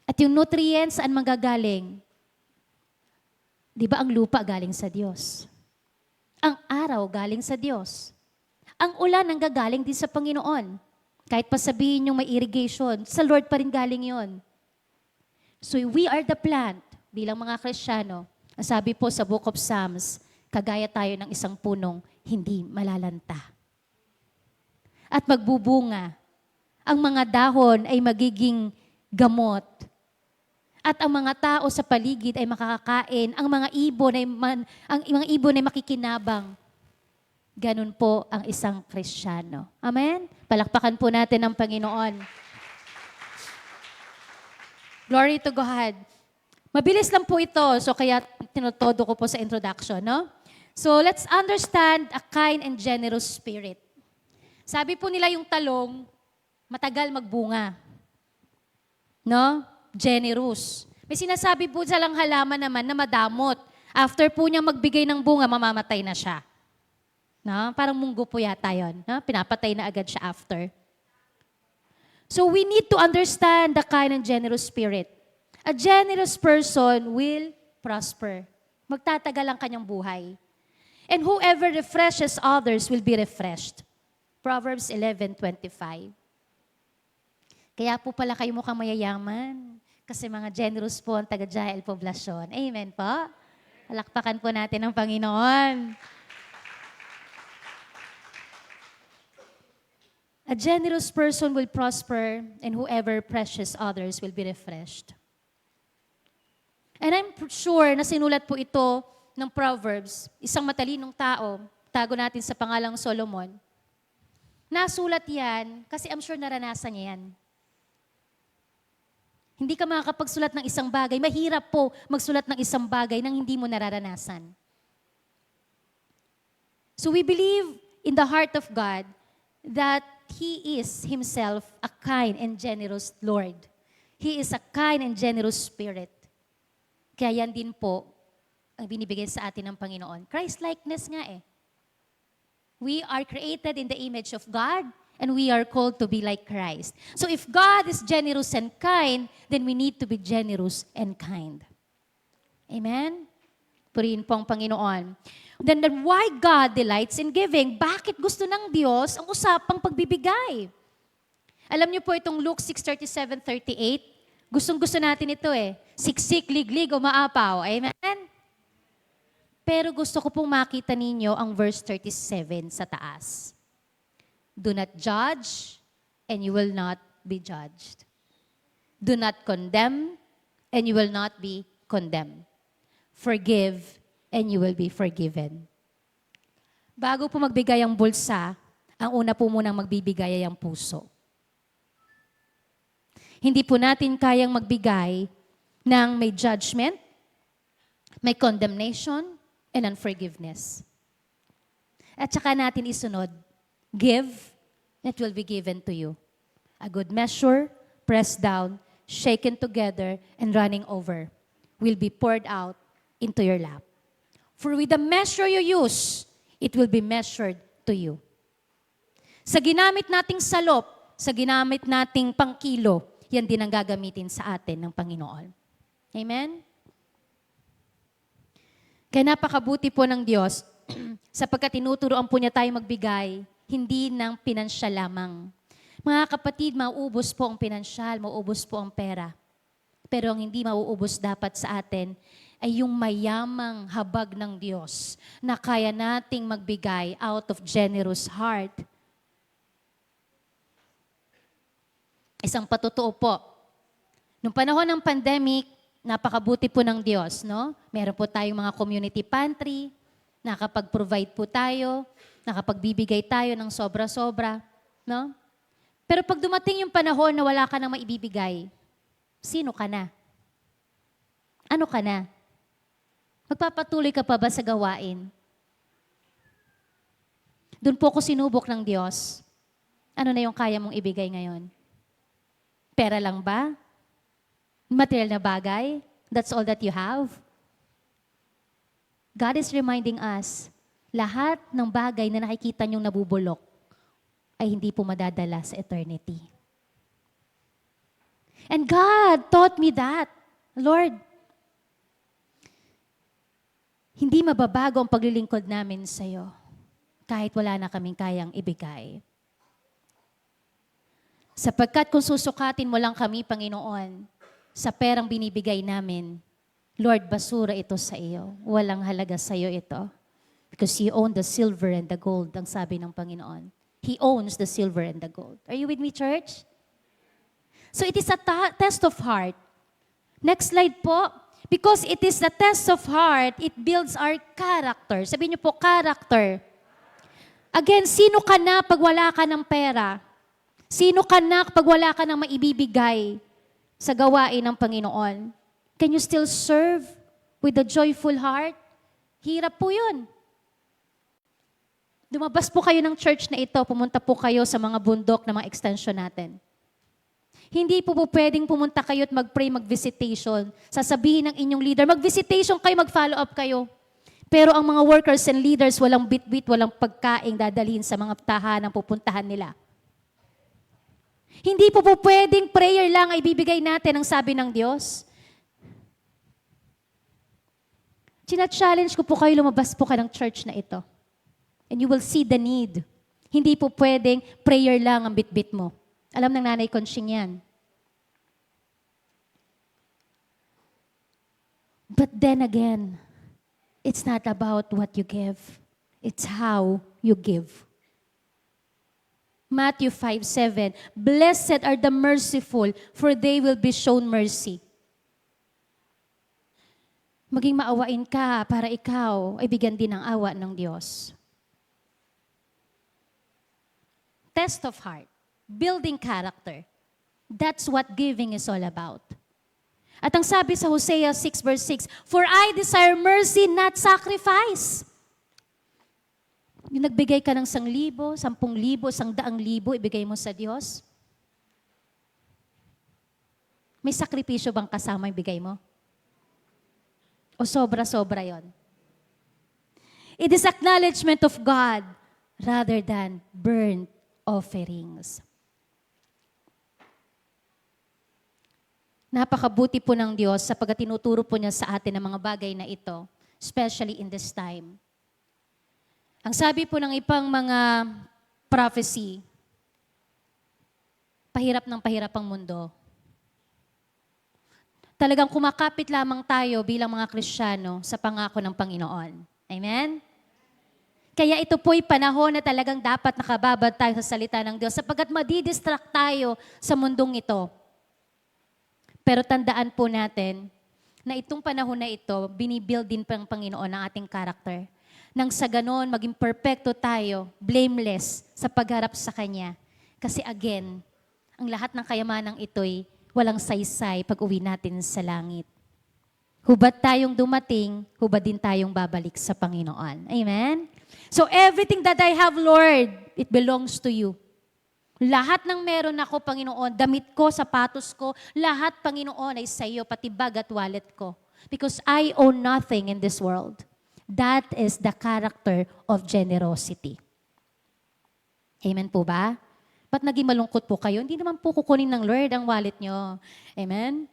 At yung nutrients, saan manggagaling? Di ba ang lupa galing sa Diyos? Ang araw galing sa Diyos. Ang ulan ang gagaling din sa Panginoon. Kahit pa sabihin yung may irrigation, sa Lord pa rin galing yon. So we are the plant bilang mga Kristiyano. Ang sabi po sa Book of Psalms, kagaya tayo ng isang punong hindi malalanta. At magbubunga. Ang mga dahon ay magiging gamot. At ang mga tao sa paligid ay makakakain. Ang mga ibon ay makikinabang. Ganun po ang isang Kristiyano. Amen? Palakpakan po natin ang Panginoon. Glory to God. Mabilis lang po ito, so kaya tinutodo ko po sa introduction, no? So let's understand a kind and generous spirit. Sabi po nila yung talong, matagal magbunga. No? Generous. May sinasabi po silang halaman naman na madamot. After po niya magbigay ng bunga, mamamatay na siya. No? Parang munggo po yata yun. No? Pinapatay na agad siya after. So we need to understand the kind and generous spirit. A generous person will prosper. Magtatagal ang kanyang buhay. And whoever refreshes others will be refreshed. Proverbs 11:25. Kaya po pala kayo mukhang mayayaman. Kasi mga generous po ang taga-Jael Poblacion. Amen po. Palakpakan po natin ang Panginoon. A generous person will prosper, and whoever precious others will be refreshed. And I'm sure na sinulat po ito ng Proverbs, isang matalinong tao, tago natin sa pangalang Solomon. Nasulat yan kasi I'm sure naranasan niya yan. Hindi ka makakapagsulat ng isang bagay. Mahirap po magsulat ng isang bagay nang hindi mo nararanasan. So we believe in the heart of God that He is Himself a kind and generous Lord. He is a kind and generous Spirit. Kaya yan din po ang binibigay sa atin ng Panginoon. Christ-likeness nga eh. We are created in the image of God and we are called to be like Christ. So if God is generous and kind, then we need to be generous and kind. Amen? Purihin po ang Panginoon. Then why God delights in giving? Bakit gusto ng Diyos ang usapang pagbibigay? Alam niyo po itong Luke 6:37-38, gustong-gusto natin ito eh. Siksik, liglig, o maapaw. Amen? Pero gusto ko pong makita ninyo ang verse 37 sa taas. Do not judge, and you will not be judged. Do not condemn, and you will not be condemned. Forgive, and you will be forgiven. Bago po magbigay ang bulsa, ang una po munang magbibigay ay ang puso. Hindi po natin kayang magbigay ng may judgment, may condemnation, and unforgiveness. At saka natin isunod, give, it will be given to you. A good measure, pressed down, shaken together, and running over, will be poured out into your lap. For with the measure you use, it will be measured to you. Sa ginamit nating salop, sa ginamit nating pangkilo, yan din ang gagamitin sa atin ng Panginoon. Amen? Kaya napakabuti po ng Diyos sapagkat tinuturoan po niya tayo magbigay, hindi ng pinansyal lamang. Mga kapatid, mauubos po ang pinansyal, mauubos po ang pera. Pero ang hindi mauubos dapat sa atin ay yung mayamang habag ng Diyos na kaya nating magbigay out of generous heart. Isang patotoo po. Nung panahon ng pandemic, napakabuti po ng Diyos, no? Meron po tayong mga community pantry, nakapag-provide po tayo, nakapagbibigay tayo ng sobra-sobra, no? Pero pag dumating yung panahon na wala ka nang maibibigay, sino ka na? Ano ka na? Magpapatuloy ka pa ba sa gawain? Doon po ako sinubok ng Diyos. Ano na yung kaya mong ibigay ngayon? Pera lang ba? Material na bagay? That's all that you have? God is reminding us, lahat ng bagay na nakikita niyong nabubulok ay hindi po madadala sa eternity. And God taught me that. Lord, hindi mababago ang paglilingkod namin sa iyo kahit wala na kaming kayang ibigay. Sapagkat kung susukatin mo lang kami, Panginoon, sa perang binibigay namin, Lord, basura ito sa iyo. Walang halaga sa iyo ito. Because you own the silver and the gold, ang sabi ng Panginoon. He owns the silver and the gold. Are you with me, church? So it is a test of heart. Next slide po. Because it is the test of heart, it builds our character. Sabihin niyo po, character. Again, sino ka na pag wala ka ng pera? Sino ka na pag wala ka ng maibibigay sa gawain ng Panginoon? Can you still serve with a joyful heart? Hirap po yun. Lumabas po kayo ng church na ito, pumunta po kayo sa mga bundok na mga extension natin. Hindi po pwedeng pumunta kayo at mag-pray, mag-visitation. Sasabihin ng inyong leader, mag-visitation kayo, mag-follow up kayo. Pero ang mga workers and leaders, walang bit-bit, walang pagkain dadalhin sa mga tahanang pupuntahan nila. Hindi po pwedeng prayer lang ay bibigay natin ang sabi ng Diyos. China-challenge ko po kayo, lumabas po ka ng church na ito. And you will see the need. Hindi po pwedeng prayer lang ang bit-bit mo. Alam ng Nanay Conching yan. But then again, it's not about what you give. It's how you give. Matthew 5:7, Blessed are the merciful, for they will be shown mercy. Maging maawain ka para ikaw ay bigyan din ng awa ng Diyos. Test of heart, building character. That's what giving is all about. At ang sabi sa Hosea 6:6, For I desire mercy, not sacrifice. Yung nagbigay ka ng 1,000, 10,000, 100,000, ibigay mo sa Diyos. May sakripisyo bang kasama yung bigay mo? O sobra-sobra yon? It is acknowledgement of God rather than burnt offerings. Napakabuti po ng Diyos sapagkat tinuturo po niya sa atin ang mga bagay na ito, especially in this time. Ang sabi po ng ibang mga prophecy, pahirap ng pahirap ang mundo. Talagang kumakapit lamang tayo bilang mga Kristiyano sa pangako ng Panginoon. Amen? Kaya ito po'y panahon na talagang dapat nakababad tayo sa salita ng Diyos sapagkat madidistract tayo sa mundong ito. Pero tandaan po natin na itong panahon na ito, binibuild din pa ng Panginoon ang ating character. Nang sa ganon, maging perfecto tayo, blameless sa pagharap sa Kanya. Kasi again, ang lahat ng kayamanang ito'y walang saysay pag uwi natin sa langit. Hubad tayong dumating, hubad din tayong babalik sa Panginoon. Amen? So everything that I have, Lord, it belongs to you. Lahat ng meron ako, Panginoon, damit ko, sapatos ko, lahat, Panginoon, ay sa iyo, pati bag at wallet ko. Because I own nothing in this world. That is the character of generosity. Amen po ba? Ba't naging malungkot po kayo? Hindi naman po kukunin ng Lord ang wallet nyo. Amen?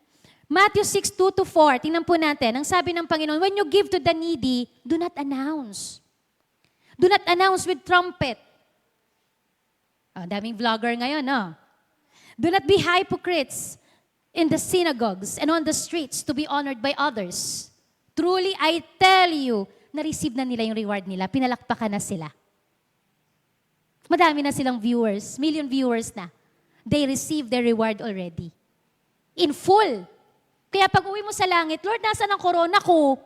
Matthew 6:2-4, tingnan po natin. Ang sabi ng Panginoon, when you give to the needy, do not announce. Do not announce with trumpet. Daming vlogger ngayon, no? Do not be hypocrites in the synagogues and on the streets to be honored by others. Truly, I tell you, na-receive na nila yung reward nila. Pinalakpakan na sila. Madami na silang viewers, million viewers na. They receive their reward already. In full. Kaya pag uwi mo sa langit, Lord, nasaan ang corona ko?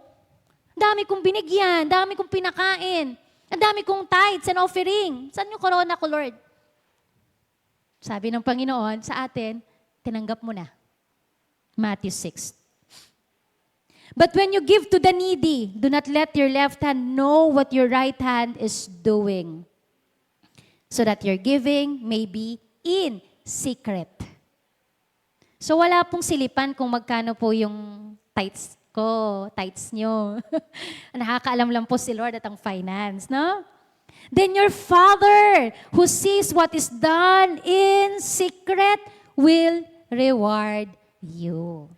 Dami kong binigyan, dami kong pinakain, ang dami kong tithes and offering. Saan yung corona ko, Lord? Sabi ng Panginoon sa atin, tinanggap mo na. Matthew 6. But when you give to the needy, do not let your left hand know what your right hand is doing, so that your giving may be in secret. So wala pong silipan kung magkano po yung tithes ko, tithes nyo. Nakakaalam lang po si Lord at ang finance, no? Then your Father who sees what is done in secret will reward you.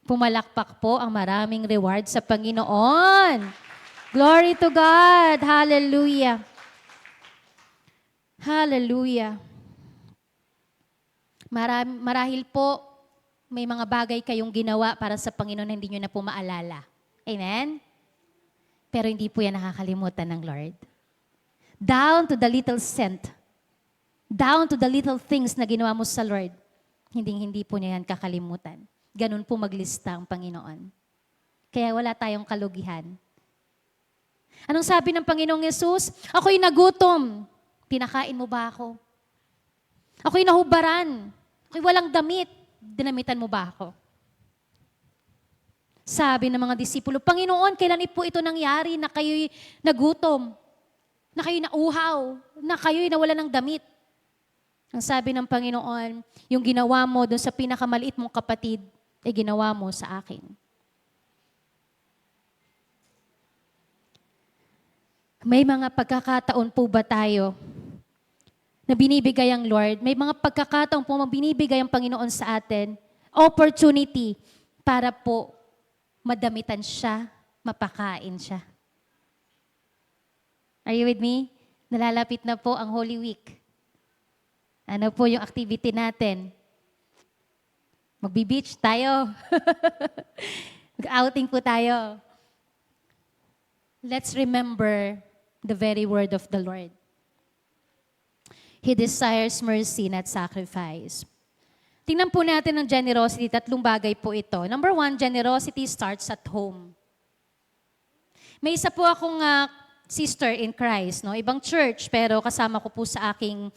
Pumalakpak po ang maraming reward sa Panginoon. Glory to God. Hallelujah. Hallelujah. Marahil po may mga bagay kayong ginawa para sa Panginoon na hindi nyo na po maalala. Amen? Pero hindi po yan nakakalimutan ng Lord. Down to the little cent. Down to the little things na ginawa mo sa Lord. Hindi po niya yan kakalimutan. Ganun po maglista ang Panginoon. Kaya wala tayong kalugihan. Anong sabi ng Panginoong Yesus? Ako'y nagutom. Pinakain mo ba ako? Ako'y nahubaran. Ako'y walang damit. Dinamitan mo ba ako? Sabi ng mga disipulo, Panginoon, kailan po ito nangyari na kayo'y nagutom? Na kayo'y nauhaw? Na kayo'y nawalan ng damit? Ang sabi ng Panginoon, yung ginawa mo doon sa pinakamaliit mong kapatid, ay ginawa mo sa akin. May mga pagkakataon po ba tayo na binibigay ang Lord? May mga pagkakataon po na binibigay ang Panginoon sa atin, opportunity para po madamitan siya, mapakain siya. Are you with me? Nalalapit na po ang Holy Week. Ano po yung activity natin? Magbi-beach tayo. Mag-outing po tayo. Let's remember the very word of the Lord. He desires mercy, not sacrifice. Tingnan po natin ang generosity. 3 bagay po ito. Number 1, generosity starts at home. May isa po akong sister in Christ, no? Ibang church, pero kasama ko po sa aking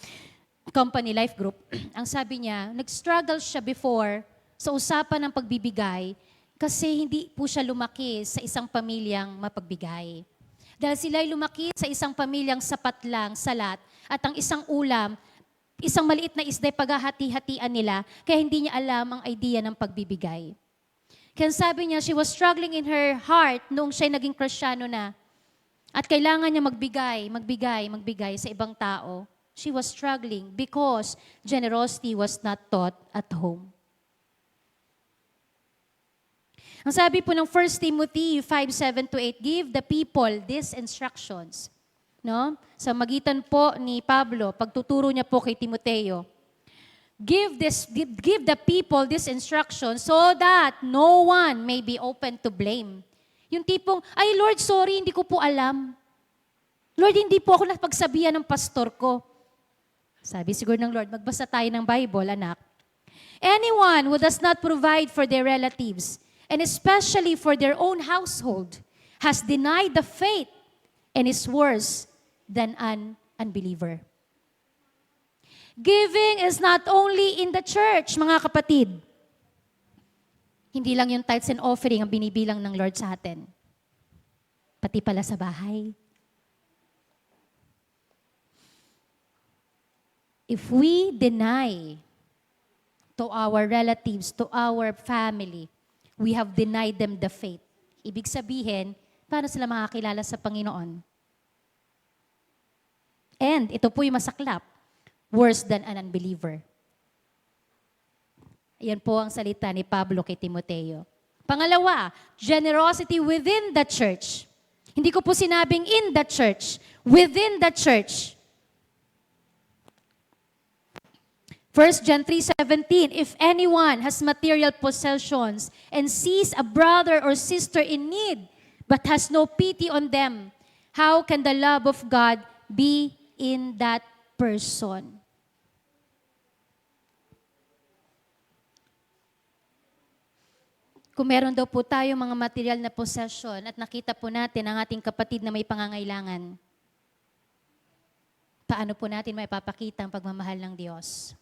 company life group. Ang sabi niya, nag-struggle siya before sa usapan ng pagbibigay kasi hindi po siya lumaki sa isang pamilyang mapagbigay. Dahil sila'y lumaki sa isang pamilyang sapat lang, salat, at ang isang ulam, isang maliit na isda, paghahati-hatian nila, kaya hindi niya alam ang idea ng pagbibigay. Kaya sabi niya, she was struggling in her heart noong siya'y naging Kristiyano na. At kailangan niya magbigay sa ibang tao. She was struggling because generosity was not taught at home. Ang sabi po ng 1 Timothy 5:7-8, give the people these instructions. No? Sa magitan po ni Pablo, pagtuturo niya po kay Timoteo, give the people this instruction so that no one may be open to blame. Yung tipong, ay Lord, sorry, hindi ko po alam. Lord, hindi po ako napagsabihan ng pastor ko. Sabi siguro ng Lord, magbasa tayo ng Bible, anak. Anyone who does not provide for their relatives, and especially for their own household, has denied the faith and is worse than an unbeliever. Giving is not only in the church, mga kapatid. Hindi lang yung tithes and offering ang binibilang ng Lord sa atin. Pati pala sa bahay. If we deny to our relatives, to our family, we have denied them the faith. Ibig sabihin, paano sila makakilala sa Panginoon? And ito po yung masaklap, worse than an unbeliever. Yan po ang salita ni Pablo kay Timoteo. Pangalawa, generosity within the church. Hindi ko po sinabing in the church, within the church. 1 John 3:17, if anyone has material possessions and sees a brother or sister in need, but has no pity on them, how can the love of God be in that person? Kung meron daw po tayo mga material na possession at nakita po natin ang ating kapatid na may pangangailangan, paano po natin maipapakita ang pagmamahal ng Diyos?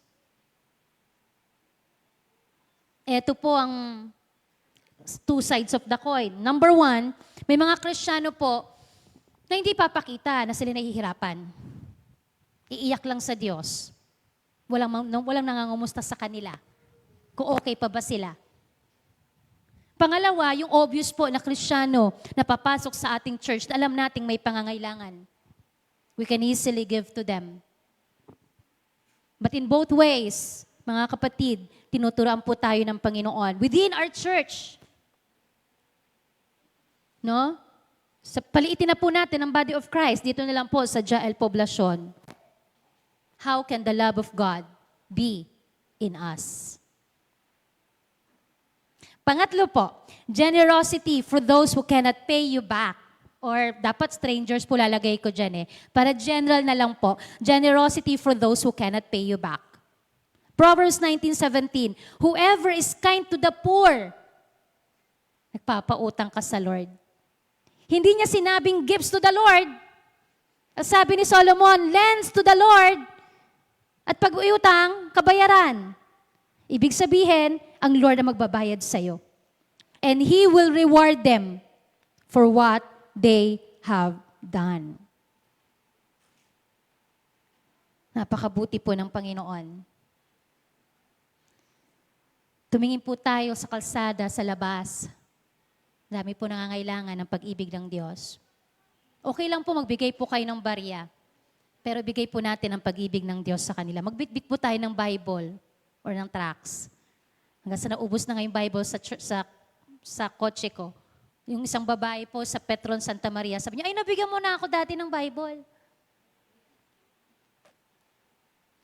Ito po ang 2 sides of the coin. Number 1, may mga Kristiyano po na hindi papakita na sila nahihirapan. Iiyak lang sa Diyos. Walang nangangumusta sa kanila. Kung okay pa ba sila. Pangalawa, yung obvious po na Kristiyano na papasok sa ating church na alam nating may pangangailangan. We can easily give to them. But in both ways, mga kapatid, tinuturuan po tayo ng Panginoon within our church. No? Paliitin na po natin ang body of Christ. Dito na lang po sa Jael Poblacion. How can the love of God be in us? Pangatlo po, generosity for those who cannot pay you back. Or dapat strangers po lalagay ko dyan eh. Para general na lang po, generosity for those who cannot pay you back. Proverbs 19:17, whoever is kind to the poor, nagpapautang ka sa Lord. Hindi niya sinabing gives to the Lord. Sabi ni Solomon, lends to the Lord. At pag-iutang, kabayaran. Ibig sabihin, ang Lord ang magbabayad sa'yo. And He will reward them for what they have done. Napakabuti po ng Panginoon. Tumingin po tayo sa kalsada, sa labas. Dami po nangangailangan ng pag-ibig ng Diyos. Okay lang po magbigay po kayo ng barya. Pero bigay po natin ang pag-ibig ng Diyos sa kanila. Magbitbit po tayo ng Bible or ng tracts. Hanggang sa naubos na ngayong Bible sa kotse ko. Yung isang babae po sa Petron Santa Maria, sabi niya, ay nabigyan mo na ako dati ng Bible.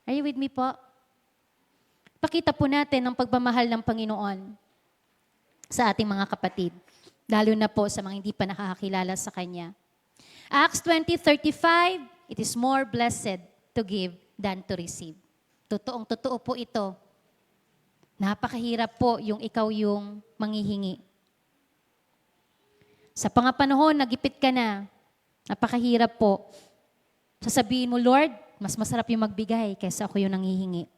Are you with me po? Pakita po natin ang pagmamahal ng Panginoon sa ating mga kapatid. Lalo na po sa mga hindi pa nakakakilala sa Kanya. Acts 20:35, it is more blessed to give than to receive. Totoo po ito. Napakahirap po yung ikaw yung manghihingi. Sa pangapanahon, nagipit ka na. Napakahirap po. Sasabihin mo, Lord, mas masarap yung magbigay kaysa ako yung nanghihingi.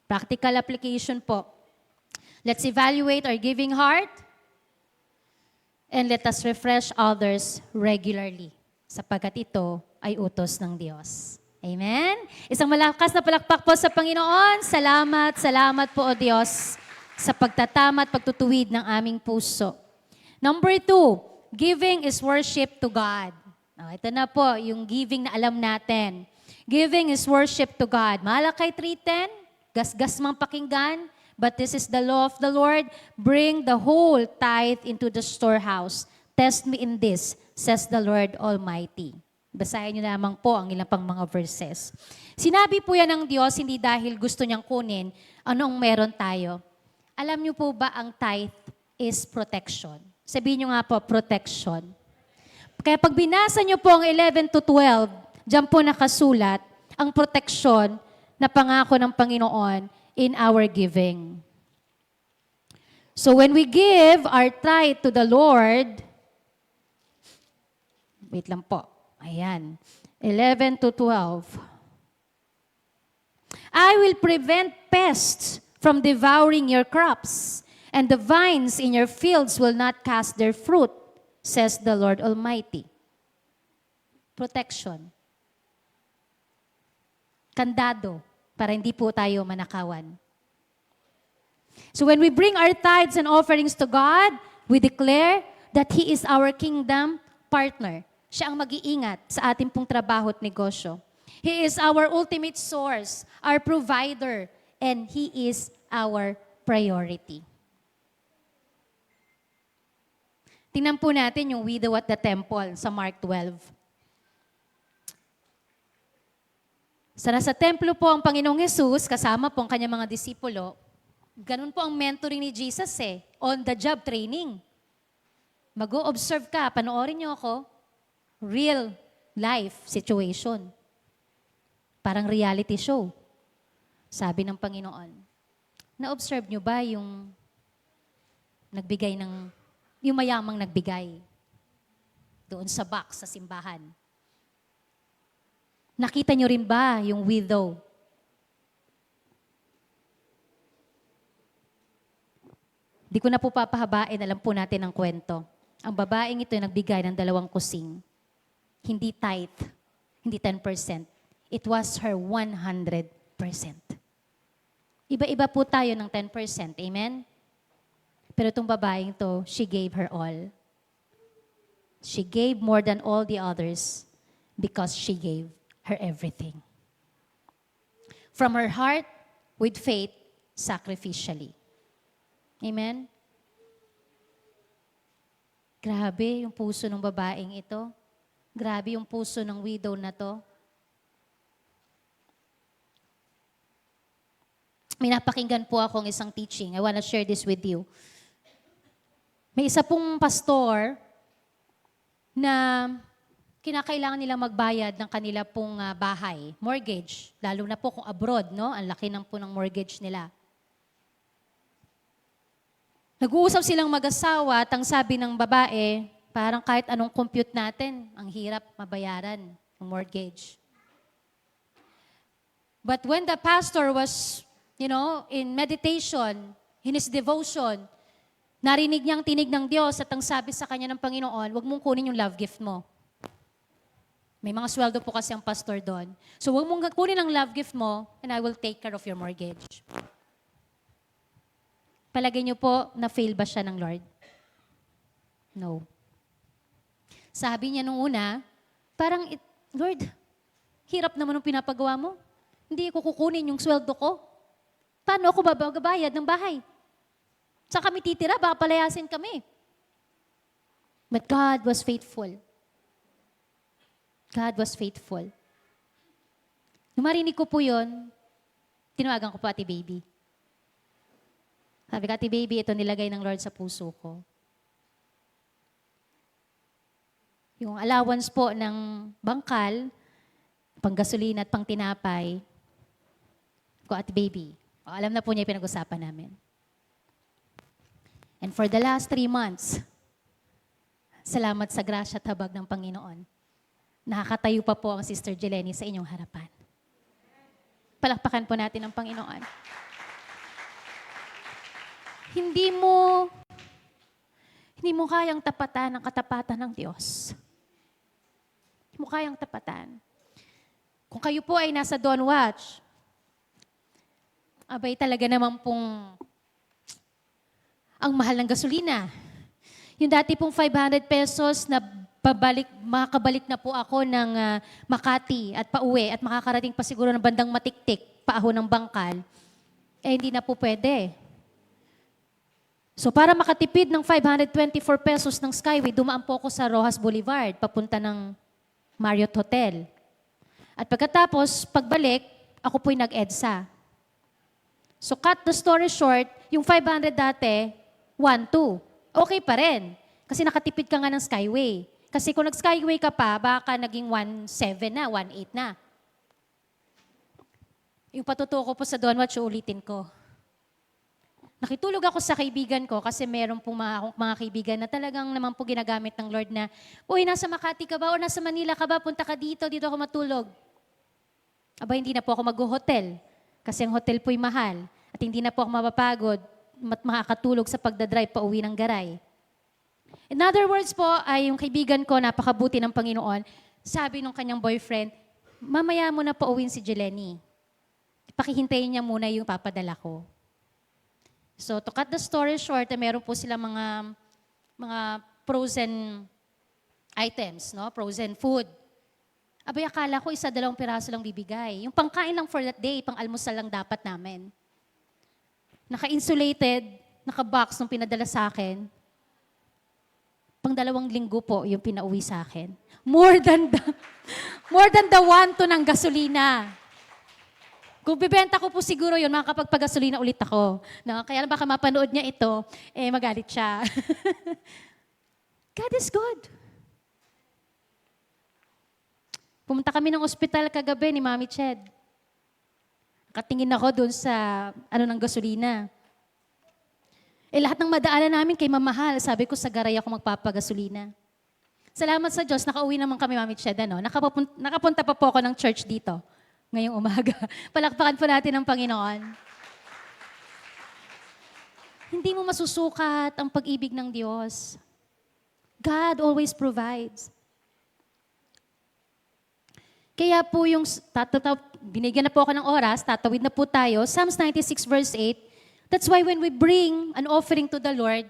Practical application po. Let's evaluate our giving heart and let us refresh others regularly sapagkat ito ay utos ng Diyos. Amen? Isang malakas na palakpak po sa Panginoon. Salamat po o Diyos sa pagtatama at pagtutuwid ng aming puso. Number 2, giving is worship to God. Ito na po yung giving na alam natin. Giving is worship to God. Malakay 3:10, gasgas mang pakinggan, but this is the law of the Lord, bring the whole tithe into the storehouse. Test me in this, says the Lord Almighty. Basahin niyo lamang po ang ilang pang mga verses. Sinabi po yan ng Diyos, hindi dahil gusto niyang kunin anong meron tayo. Alam niyo po ba ang tithe is protection? Sabihin niyo nga po, protection. Kaya pag binasa niyo po ang 11 to 12, diyan po nakasulat ang proteksyon na pangako ng Panginoon in our giving. So when we give our tithe to the Lord, wait lang po, ayan, 11 to 12. I will prevent pests from devouring your crops, and the vines in your fields will not cast their fruit, says the Lord Almighty. Protection. Kandado, para hindi po tayo manakawan. So when we bring our tithes and offerings to God, we declare that He is our kingdom partner. Siya ang mag-iingat sa ating pong trabaho at negosyo. He is our ultimate source, our provider, and He is our priority. Tingnan po natin yung widow at the temple sa Mark 12. Sa templo po ang Panginoong Hesus, kasama po ang kanyang mga disipulo. Ganun po ang mentoring ni Jesus on-the-job training. Mag-o-observe ka, panoorin niyo ako, real life situation. Parang reality show. Sabi ng Panginoon. Na-observe niyo ba yung yung mayamang nagbigay doon sa box sa simbahan? Nakita niyo rin ba yung widow? Di ko na po papahabain, alam po natin ang kwento. Ang babaeng ito ay nagbigay ng 2 kusing. Hindi tithe, hindi 10%. It was her 100%. Iba-iba po tayo ng 10%, amen? Pero itong babaeng to, she gave her all. She gave more than all the others because she gave her everything. From her heart, with faith, sacrificially. Amen? Grabe yung puso ng babaeng ito. Grabe yung puso ng widow na to. May napakinggan po akong isang teaching. I want to share this with you. May isa pong pastor na kinakailangan nilang magbayad ng kanila pong bahay, mortgage. Lalo na po kung abroad, no? Ang laki ng po ng mortgage nila. Nag-uusap silang mag-asawa at ang sabi ng babae, parang kahit anong compute natin, ang hirap mabayaran ng mortgage. But when the pastor was, in meditation, in his devotion, narinig niyang tinig ng Diyos at ang sabi sa kanya ng Panginoon, huwag mong kunin yung love gift mo. May mga sweldo po kasi ang pastor doon. So huwag mong kunin ang love gift mo and I will take care of your mortgage. Palagay niyo po, na-fail ba siya ng Lord? No. Sabi niya nung una, parang, Lord, hirap naman ang pinapagawa mo. Hindi ko kukunin yung sweldo ko. Paano ako babayad ng bahay? Saan kami titira? Baka palayasin kami. But God was faithful. God was faithful. Nung marinig ko po yun, tinawagan ko po Ate Baby. Sabi ko, Ate Baby, ito nilagay ng Lord sa puso ko. Yung allowance po ng bangkal, panggasolina at pang tinapay, ko Ate Baby. Alam na po niya yung pinag-usapan namin. And for the last 3 months, salamat sa grasya at habag ng Panginoon, nakakatayo pa po ang Sister Jeleny sa inyong harapan. Palakpakan po natin ang Panginoon. Hindi mo kayang tapatan ang katapatan ng Diyos. Hindi mo kayang tapatan. Kung kayo po ay nasa Dawn Watch, abay talaga naman pong ang mahal ng gasolina. Yung dati pong 500 pesos na makakabalik na po ako ng Makati at pauwi at makakarating pa siguro ng bandang Matiktik, paaho ng bangkal, hindi na po pwede. So para makatipid ng 524 pesos ng Skyway, dumaan po ako sa Rojas Boulevard, papunta ng Marriott Hotel. At pagkatapos, pagbalik, ako po'y nag-EDSA. So cut the story short, yung 500 dati, 1,200. Okay pa rin. Kasi nakatipid ka nga ng Skyway. Kasi kung nag-Skyway ka pa, baka naging 1,700 na, 1,800 na. Yung patutuko po sa Dawn Watch, ulitin ko. Nakitulog ako sa kaibigan ko kasi meron pong mga kaibigan na talagang naman po ginagamit ng Lord na, uy, nasa Makati ka ba o nasa Manila ka ba? Punta ka dito ako matulog. Aba, hindi na po ako mag-hotel kasi ang hotel po'y mahal at hindi na po ako mapapagod at makakatulog sa pagdadrive pa uwi ng Garay. In other words po, ay yung kaibigan ko, napakabuti ng Panginoon, sabi nung kanyang boyfriend, mamaya mo na pauwiin si Jeleny. Pakihintayin niya muna yung papadala ko. So, to cut the story short, meron po sila mga frozen items, no? Frozen food. Abay, akala ko 1-2 piraso lang bibigay. Yung pangkain lang for that day, pang-almusal lang dapat namin. Naka-insulated, naka-box nung pinadala sa akin. Pang 2 linggo po yung pinauwi sa akin. More than the 1 to ng gasolina. Kung bibenta ko po siguro yun, makakapagpagasolina ulit ako. No? Kaya baka mapanood niya ito, magalit siya. God is good. Pumunta kami ng ospital kagabi ni Mami Ched. Nakatingin ako doon sa ng gasolina. Lahat ng madaanan namin kay mamahal. Sabi ko, sa Garay ako magpapagasolina. Salamat sa Diyos, nakauwi naman kami, Mami Ched. Nakapunta pa po ako ng church dito ngayong umaga. Palakpakan po natin ang Panginoon. Hindi mo masusukat ang pag-ibig ng Diyos. God always provides. Kaya po yung, binigyan na po ako ng oras, tatawid na po tayo. Psalms 96 verse 8. That's why when we bring an offering to the Lord,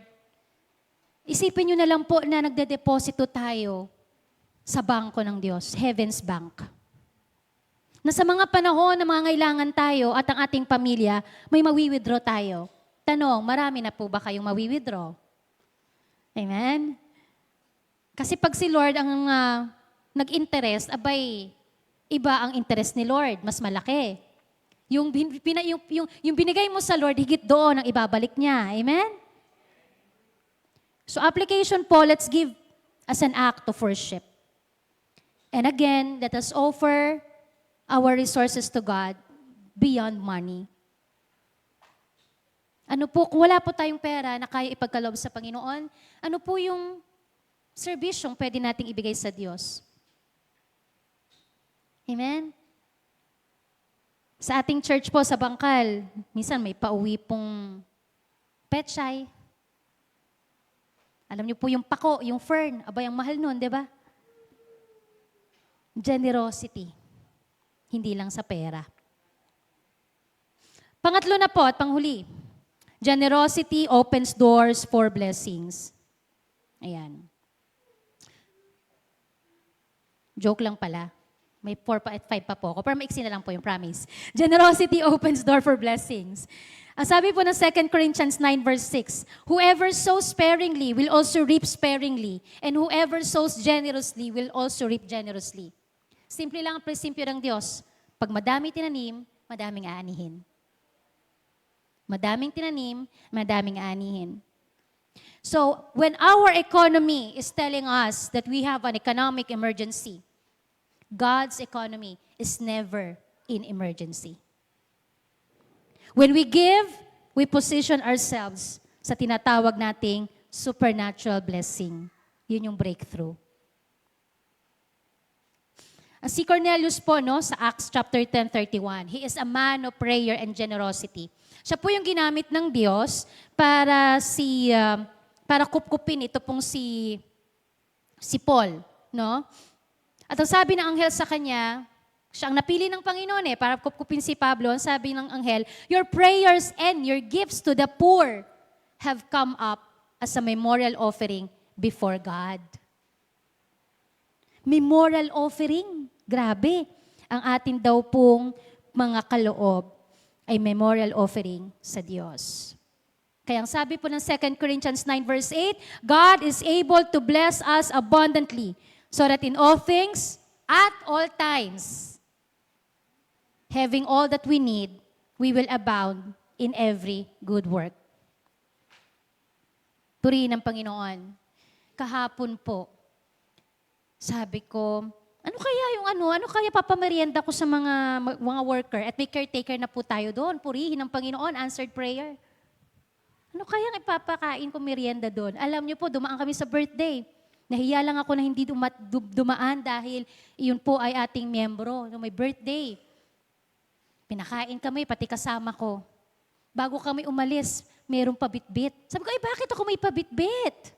isipin nyo na lang po na nagde-deposito tayo sa bangko ng Diyos, Heaven's Bank. Na sa mga panahon na mga ngailangan tayo at ang ating pamilya, may mawi-withdraw tayo. Tanong, marami na po ba kayong mawi-withdraw? Amen? Kasi pag si Lord ang nag-interest, abay, iba ang interest ni Lord, mas malaki. Yung binigay mo sa Lord, higit doon ang ibabalik niya. Amen? So application po, let's give as an act of worship. And again, let us offer our resources to God beyond money. Ano po, kung wala po tayong pera na kaya ipagkaloob sa Panginoon, ano po yung serbisyong pwede nating ibigay sa Diyos? Amen? Sa ating church po, sa Bangkal, minsan may pauwi pong pechay. Alam niyo po yung pako, yung fern, abay ang mahal nun, di ba? Generosity. Hindi lang sa pera. Pangatlo na po at panghuli. Generosity opens doors for blessings. Ayan. Joke lang pala. May 4 pa at 5 pa po ako. Pero maiksi na lang po yung promise. Generosity opens door for blessings. Ang sabi po ng 2 Corinthians 9 verse 6, whoever sows sparingly will also reap sparingly, and whoever sows generously will also reap generously. Simple lang ang prinsipyo ng Diyos. Pag madami tinanim, madaming aanihin. Madaming tinanim, madaming aanihin. So, when our economy is telling us that we have an economic emergency, God's economy is never in emergency. When we give, we position ourselves sa tinatawag nating supernatural blessing. Yun yung breakthrough. Si Cornelius po, no, sa Acts chapter 10:31, he is a man of prayer and generosity. Siya po yung ginamit ng Diyos para kupkupin ito pong si Paul, no? At ang sabi ng anghel sa kanya, siya ang napili ng Panginoon para kupkupin si Pablo. Ang sabi ng anghel, your prayers and your gifts to the poor have come up as a memorial offering before God. Memorial offering. Grabe. Ang atin daw pong mga kaloob ay memorial offering sa Diyos. Kaya ang sabi po ng 2 Corinthians 9 verse 8, God is able to bless us abundantly so that in all things, at all times, having all that we need, we will abound in every good work. Purihin ng Panginoon. Kahapon po, sabi ko, ano kaya papamerienda ko sa mga worker at may caretaker na po tayo doon. Purihin ng Panginoon, answered prayer. Ano kaya ipapakain ko merienda doon? Alam niyo po, dumaan kami sa birthday. Nahiya lang ako na hindi dumaan dahil iyon po ay ating miyembro. May birthday. Pinakain kami, pati kasama ko. Bago kami umalis, merong pabitbit. Sabi ko, bakit ako may pabitbit?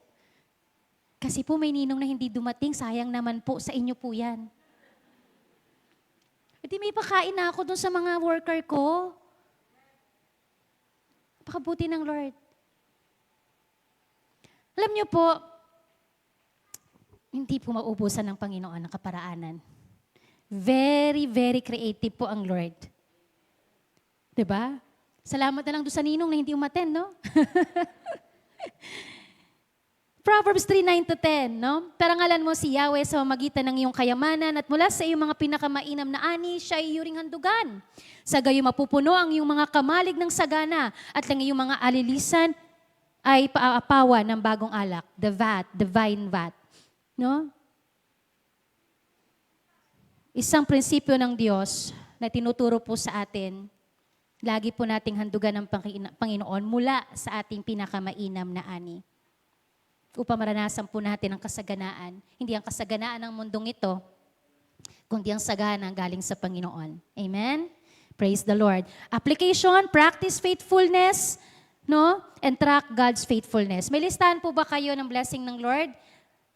Kasi po may ninong na hindi dumating, sayang naman po, sa inyo po yan. E di may pakain na ako dun sa mga worker ko. Pakabuti ng Lord. Alam niyo po, hindi po maubusan ng Panginoon ang kaparaanan. Very, very creative po ang Lord. Diba? Salamat na lang doon sa ninong na hindi umaten, no? Proverbs 3:9-10, no? Parangalan mo si Yahweh sa magitan ng iyong kayamanan at mula sa iyong mga pinakamainam na ani, siya ay iyong handugan. Sa gayo mapupuno ang iyong mga kamalig ng sagana at ang iyong mga alilisan ay paapawa ng bagong alak, the vine vat. No? Isang prinsipyo ng Diyos na tinuturo po sa atin, lagi po nating handugan ng Panginoon mula sa ating pinakamainam na ani. Upang maranasan po natin ang kasaganaan. Hindi ang kasaganaan ng mundong ito, kundi ang sagana galing sa Panginoon. Amen? Praise the Lord. Application, practice faithfulness, no? And track God's faithfulness. May listahan po ba kayo ng blessing ng Lord?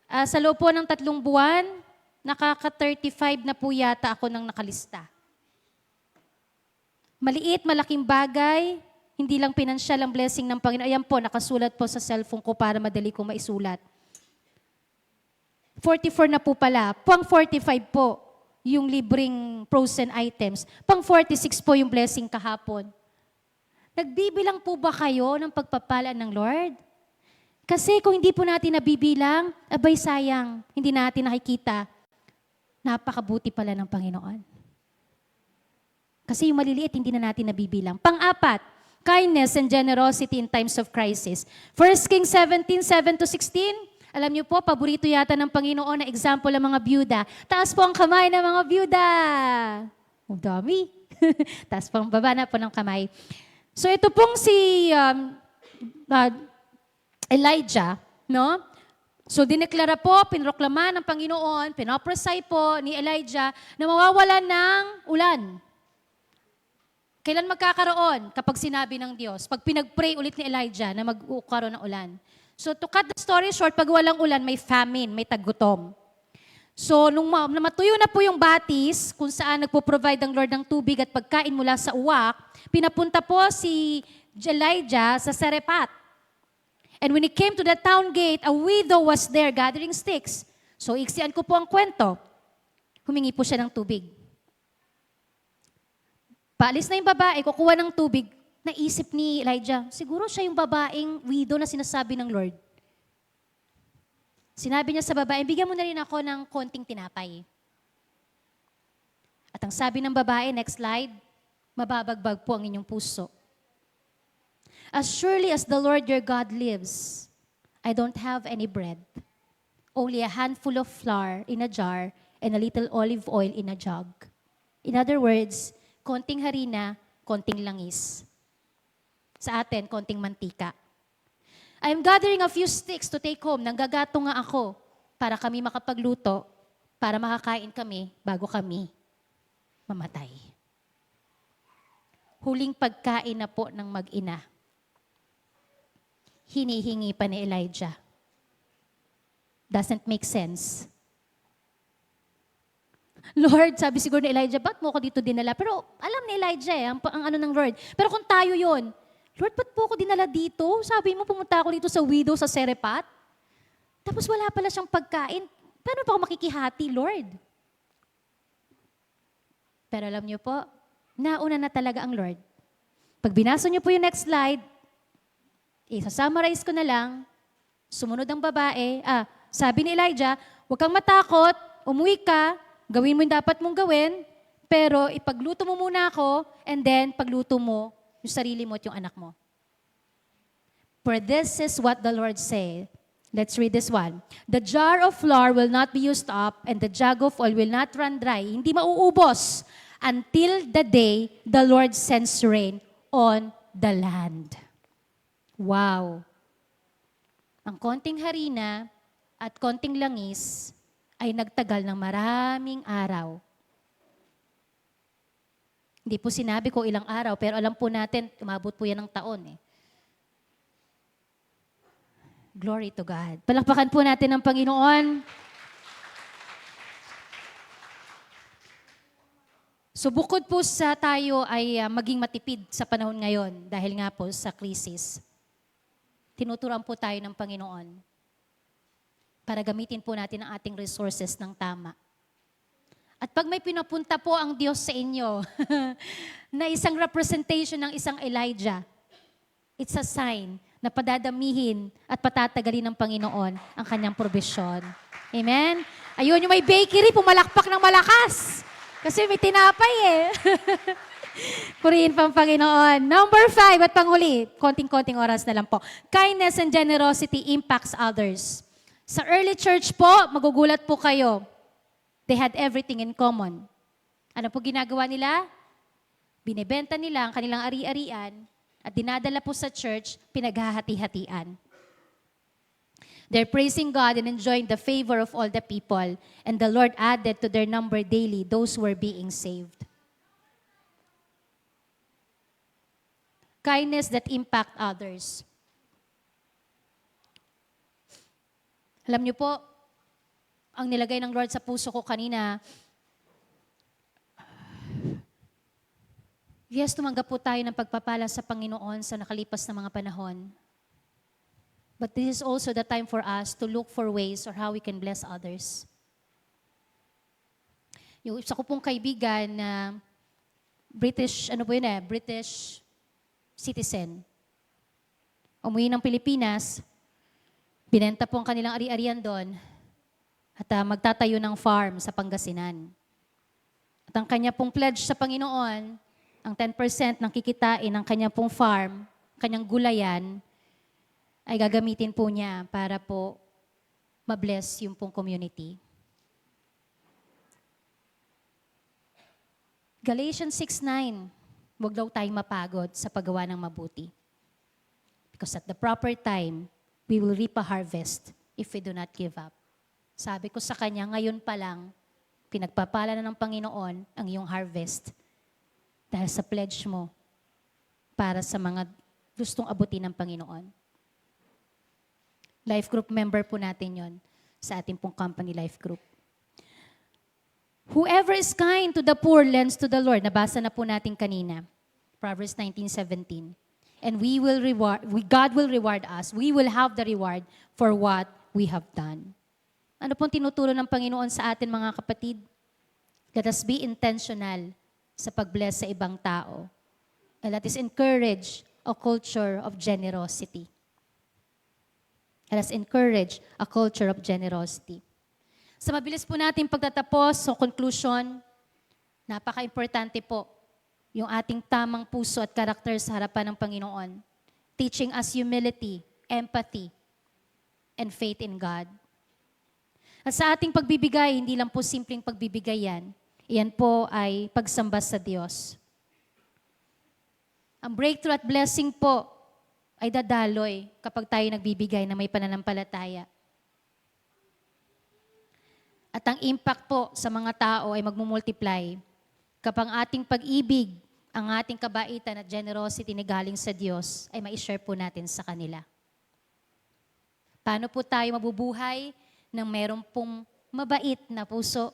Sa loob po ng 3 buwan, nakaka-35 na po yata ako nang nakalista. Maliit, malaking bagay, hindi lang pinansyal ang blessing ng Panginoon. Ayan po, nakasulat po sa cellphone ko para madali kong maisulat. 44 na po pala. Pang 45 po, yung libreng frozen items. Pang 46 po yung blessing kahapon. Nagbibilang po ba kayo ng pagpapala ng Lord? Kasi kung hindi po natin nabibilang, abay sayang, hindi natin nakikita. Napakabuti pala ng Panginoon. Kasi yung maliliit, hindi na natin nabibilang. Pang-apat, kindness and generosity in times of crisis. 1 Kings 17:7-16, alam niyo po, paborito yata ng Panginoon na example ng mga byuda. Taas po ang kamay ng mga byuda. Ang dami. Taas po ang baba na po ng kamay. So ito pong si Elijah, no? So dineklara po, pinroklama ng Panginoon, pinoprophesy po ni Elijah na mawawalan ng ulan. Kailan magkakaroon? Kapag sinabi ng Diyos. Pag pinag-pray ulit ni Elijah na magkaroon ng ulan. So to cut the story short, pag walang ulan, may famine, may tagutom. So nung matuyo na po yung batis, kung saan nagpo-provide ang Lord ng tubig at pagkain mula sa uwak, pinapunta po si Elijah sa Sarephat. And when he came to the town gate, a widow was there gathering sticks. So iksian ko po ang kwento. Humingi po siya ng tubig. Paalis na yung babae, kukuha ng tubig. Naisip ni Elijah, siguro siya yung babaeng widow na sinasabi ng Lord. Sinabi niya sa babae, bigyan mo na rin ako ng konting tinapay. At ang sabi ng babae, next slide, mababagbag po ang inyong puso. As surely as the Lord your God lives, I don't have any bread, only a handful of flour in a jar and a little olive oil in a jug. In other words, konting harina, konting langis. Sa atin, konting mantika. I am gathering a few sticks to take home. Nanggagato nga ako para kami makapagluto, para makakain kami bago kami mamatay. Huling pagkain na po ng mag-ina. Hinihingi pa ni Elijah. Doesn't make sense. Lord, sabi siguro ni Elijah, ba't mo ako dito dinala? Pero alam ni Elijah ang ano ng Lord. Pero kung tayo yon, Lord, ba't po ako dinala dito? Sabi mo, pumunta ako dito sa widow sa Serepat. Tapos wala pala siyang pagkain. Paano pa ako makikihati, Lord? Pero alam niyo po, nauna na talaga ang Lord. Pag binasa niyo po yung next slide, isa-summarize ko na lang, sumunod ang babae, sabi ni Elijah, huwag kang matakot, umuwi ka, gawin mo yung dapat mong gawin, pero ipagluto mo muna ako, and then pagluto mo yung sarili mo at yung anak mo. For this is what the Lord said. Let's read this one. The jar of flour will not be used up, and the jug of oil will not run dry. Hindi mauubos until the day the Lord sends rain on the land. Wow. Ang konting harina at konting langis ay nagtagal ng maraming araw. Hindi po sinabi ko ilang araw, pero alam po natin, umabot po yan ng taon. Glory to God. Palakpakan po natin ang Panginoon. So bukod po sa tayo ay maging matipid sa panahon ngayon dahil nga po sa krisis, tinuturuan po tayo ng Panginoon para gamitin po natin ang ating resources ng tama. At pag may pinapunta po ang Diyos sa inyo na isang representation ng isang Elijah, it's a sign na padadamihin at patatagalin ng Panginoon ang kanyang probisyon. Amen? Ayun, yung may bakery, pumalakpak ng malakas. Kasi may tinapay Purihin pa ang Panginoon. Number 5 at panghuli, konting-konting oras na lang po. Kindness and generosity impacts others. Sa early church po, magugulat po kayo. They had everything in common. Ano po ginagawa nila? Binebenta nila ang kanilang ari-arian at dinadala po sa church, pinaghahati-hatian. They're praising God and enjoying the favor of all the people. And the Lord added to their number daily those who were being saved. Kindness that impact others. Alam niyo po, ang nilagay ng Lord sa puso ko kanina, yes, tumanggap po tayo ng pagpapala sa Panginoon sa nakalipas na mga panahon. But this is also the time for us to look for ways or how we can bless others. Yung isa ko pong kaibigan na British citizen. Umuwi ng Pilipinas, binenta po ang kanilang ari-arian doon at magtatayo ng farm sa Pangasinan. At ang kanya pong pledge sa Panginoon, ang 10% ng kikitain ng kanya pong farm, kanyang gulayan, ay gagamitin po niya para po ma-bless yung pong community. Galatians 6:9, huwag daw tayong mapagod sa paggawa ng mabuti. Because at the proper time, we will reap a harvest if we do not give up. Sabi ko sa kanya, ngayon pa lang, pinagpapala na ng Panginoon ang iyong harvest dahil sa pledge mo para sa mga gustong abutin ng Panginoon. Life group member po natin yon sa ating pong company life group. Whoever is kind to the poor lends to the Lord. Nabasa na po natin kanina. Proverbs 19:17. And God will reward us. We will have the reward for what we have done. Ano pong tinuturo ng Panginoon sa atin mga kapatid? Let us be intentional sa pag-bless sa ibang tao. And let us encourage a culture of generosity. Let us encourage a culture of generosity. Sa mabilis po natin pagtatapos, so conclusion, napaka-importante po yung ating tamang puso at karakter sa harapan ng Panginoon. Teaching us humility, empathy, and faith in God. At sa ating pagbibigay, hindi lang po simpleng pagbibigay yan. Iyan po ay pagsamba sa Diyos. Ang breakthrough at blessing po ay dadaloy kapag tayo nagbibigay na may pananampalataya. At ang impact po sa mga tao ay magmumultiply kapag ating pag-ibig, ang ating kabaitan at generosity na galing sa Diyos ay ma-share po natin sa kanila. Paano po tayo mabubuhay ng meron pong mabait na puso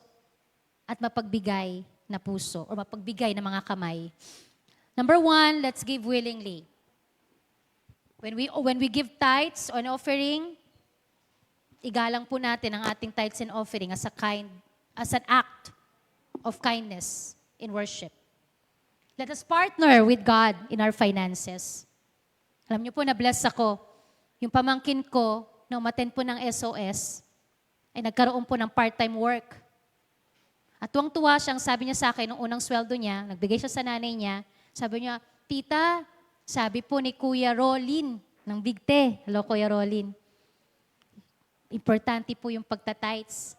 at mapagbigay na puso o mapagbigay na mga kamay? Number 1, let's give willingly. When we give tithes or an offering, igalang po natin ang ating tithes and offering as an act of kindness in worship. Let us partner with God in our finances. Alam niyo po, na-bless ako. Yung pamangkin ko, na umattend po ng SOS, ay nagkaroon po ng part-time work. At tuwang-tuwa siyang sabi niya sa akin, nung unang sweldo niya, nagbigay siya sa nanay niya, sabi niya, Tita, sabi po ni Kuya Rolin ng Bigte. Hello, Kuya Rolin. Importante po yung pagtatites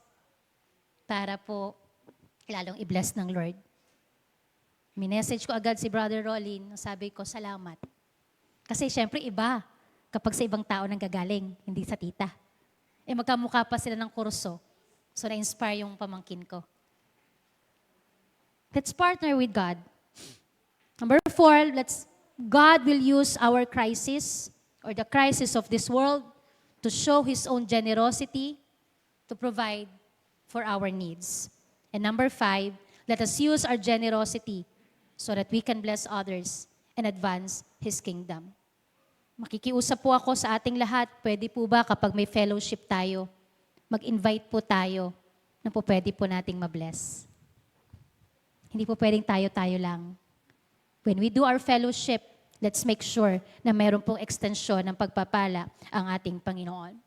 para po lalong i-bless ng Lord. Minessage ko agad si Brother Rolin, sabi ko, salamat. Kasi syempre iba kapag sa ibang tao nang gagaling, hindi sa tita. Magkamukha pa sila ng kurso. So na-inspire yung pamangkin ko. Let's partner with God. Number 4, God will use our crisis or the crisis of this world to show His own generosity to provide for our needs. And number 5, let us use our generosity so that we can bless others and advance His kingdom. Makikiusap po ako sa ating lahat, pwede po ba kapag may fellowship tayo, mag-invite po tayo na po pwede po nating mabless. Hindi po pwedeng tayo-tayo lang. When we do our fellowship, let's make sure na meron pong extensyon ng pagpapala ang ating Panginoon.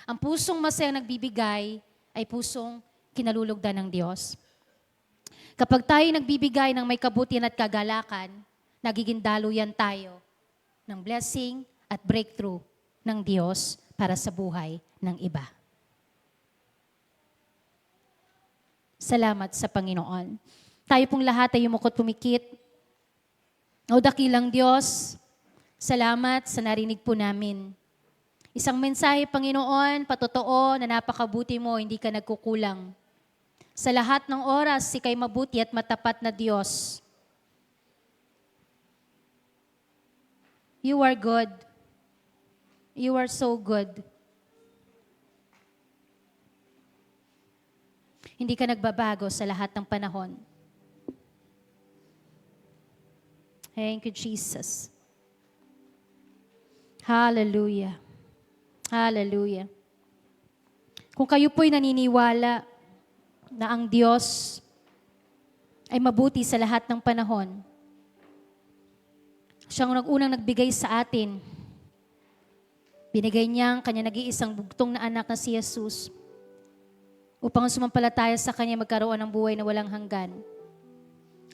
Ang pusong masayang nagbibigay ay pusong kinalulugdan ng Diyos. Kapag tayo nagbibigay ng may kabutihan at kagalakan, nagiging daluyan tayo ng blessing at breakthrough ng Diyos para sa buhay ng iba. Salamat sa Panginoon. Tayo pong lahat ay yumukot pumikit. O dakilang Diyos, salamat sa narinig po namin. Isang mensahe, Panginoon, patotoo na napakabuti mo, hindi ka nagkukulang. Sa lahat ng oras, ika'y mabuti at matapat na Diyos. You are good. You are so good. Hindi ka nagbabago sa lahat ng panahon. Thank you, Jesus. Hallelujah. Hallelujah. Kung kayo po'y naniniwala na ang Diyos ay mabuti sa lahat ng panahon, siyang unang nagbigay sa atin. Binigay niya ang kanya nag-iisang bugtong na anak na si Jesus upang sumampalataya sa kanya magkaroon ng buhay na walang hanggan.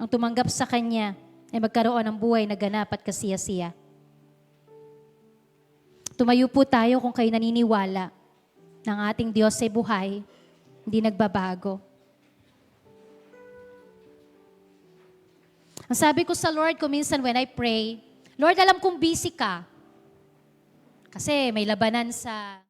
Ang tumanggap sa kanya ay magkaroon ng buhay na ganap at kasiya-siya. Tumayo po tayo kung kayo naniniwala na ang ating Diyos ay buhay, hindi nagbabago. Ang sabi ko sa Lord ko minsan when I pray, Lord, alam kong busy ka. Kasi may labanan sa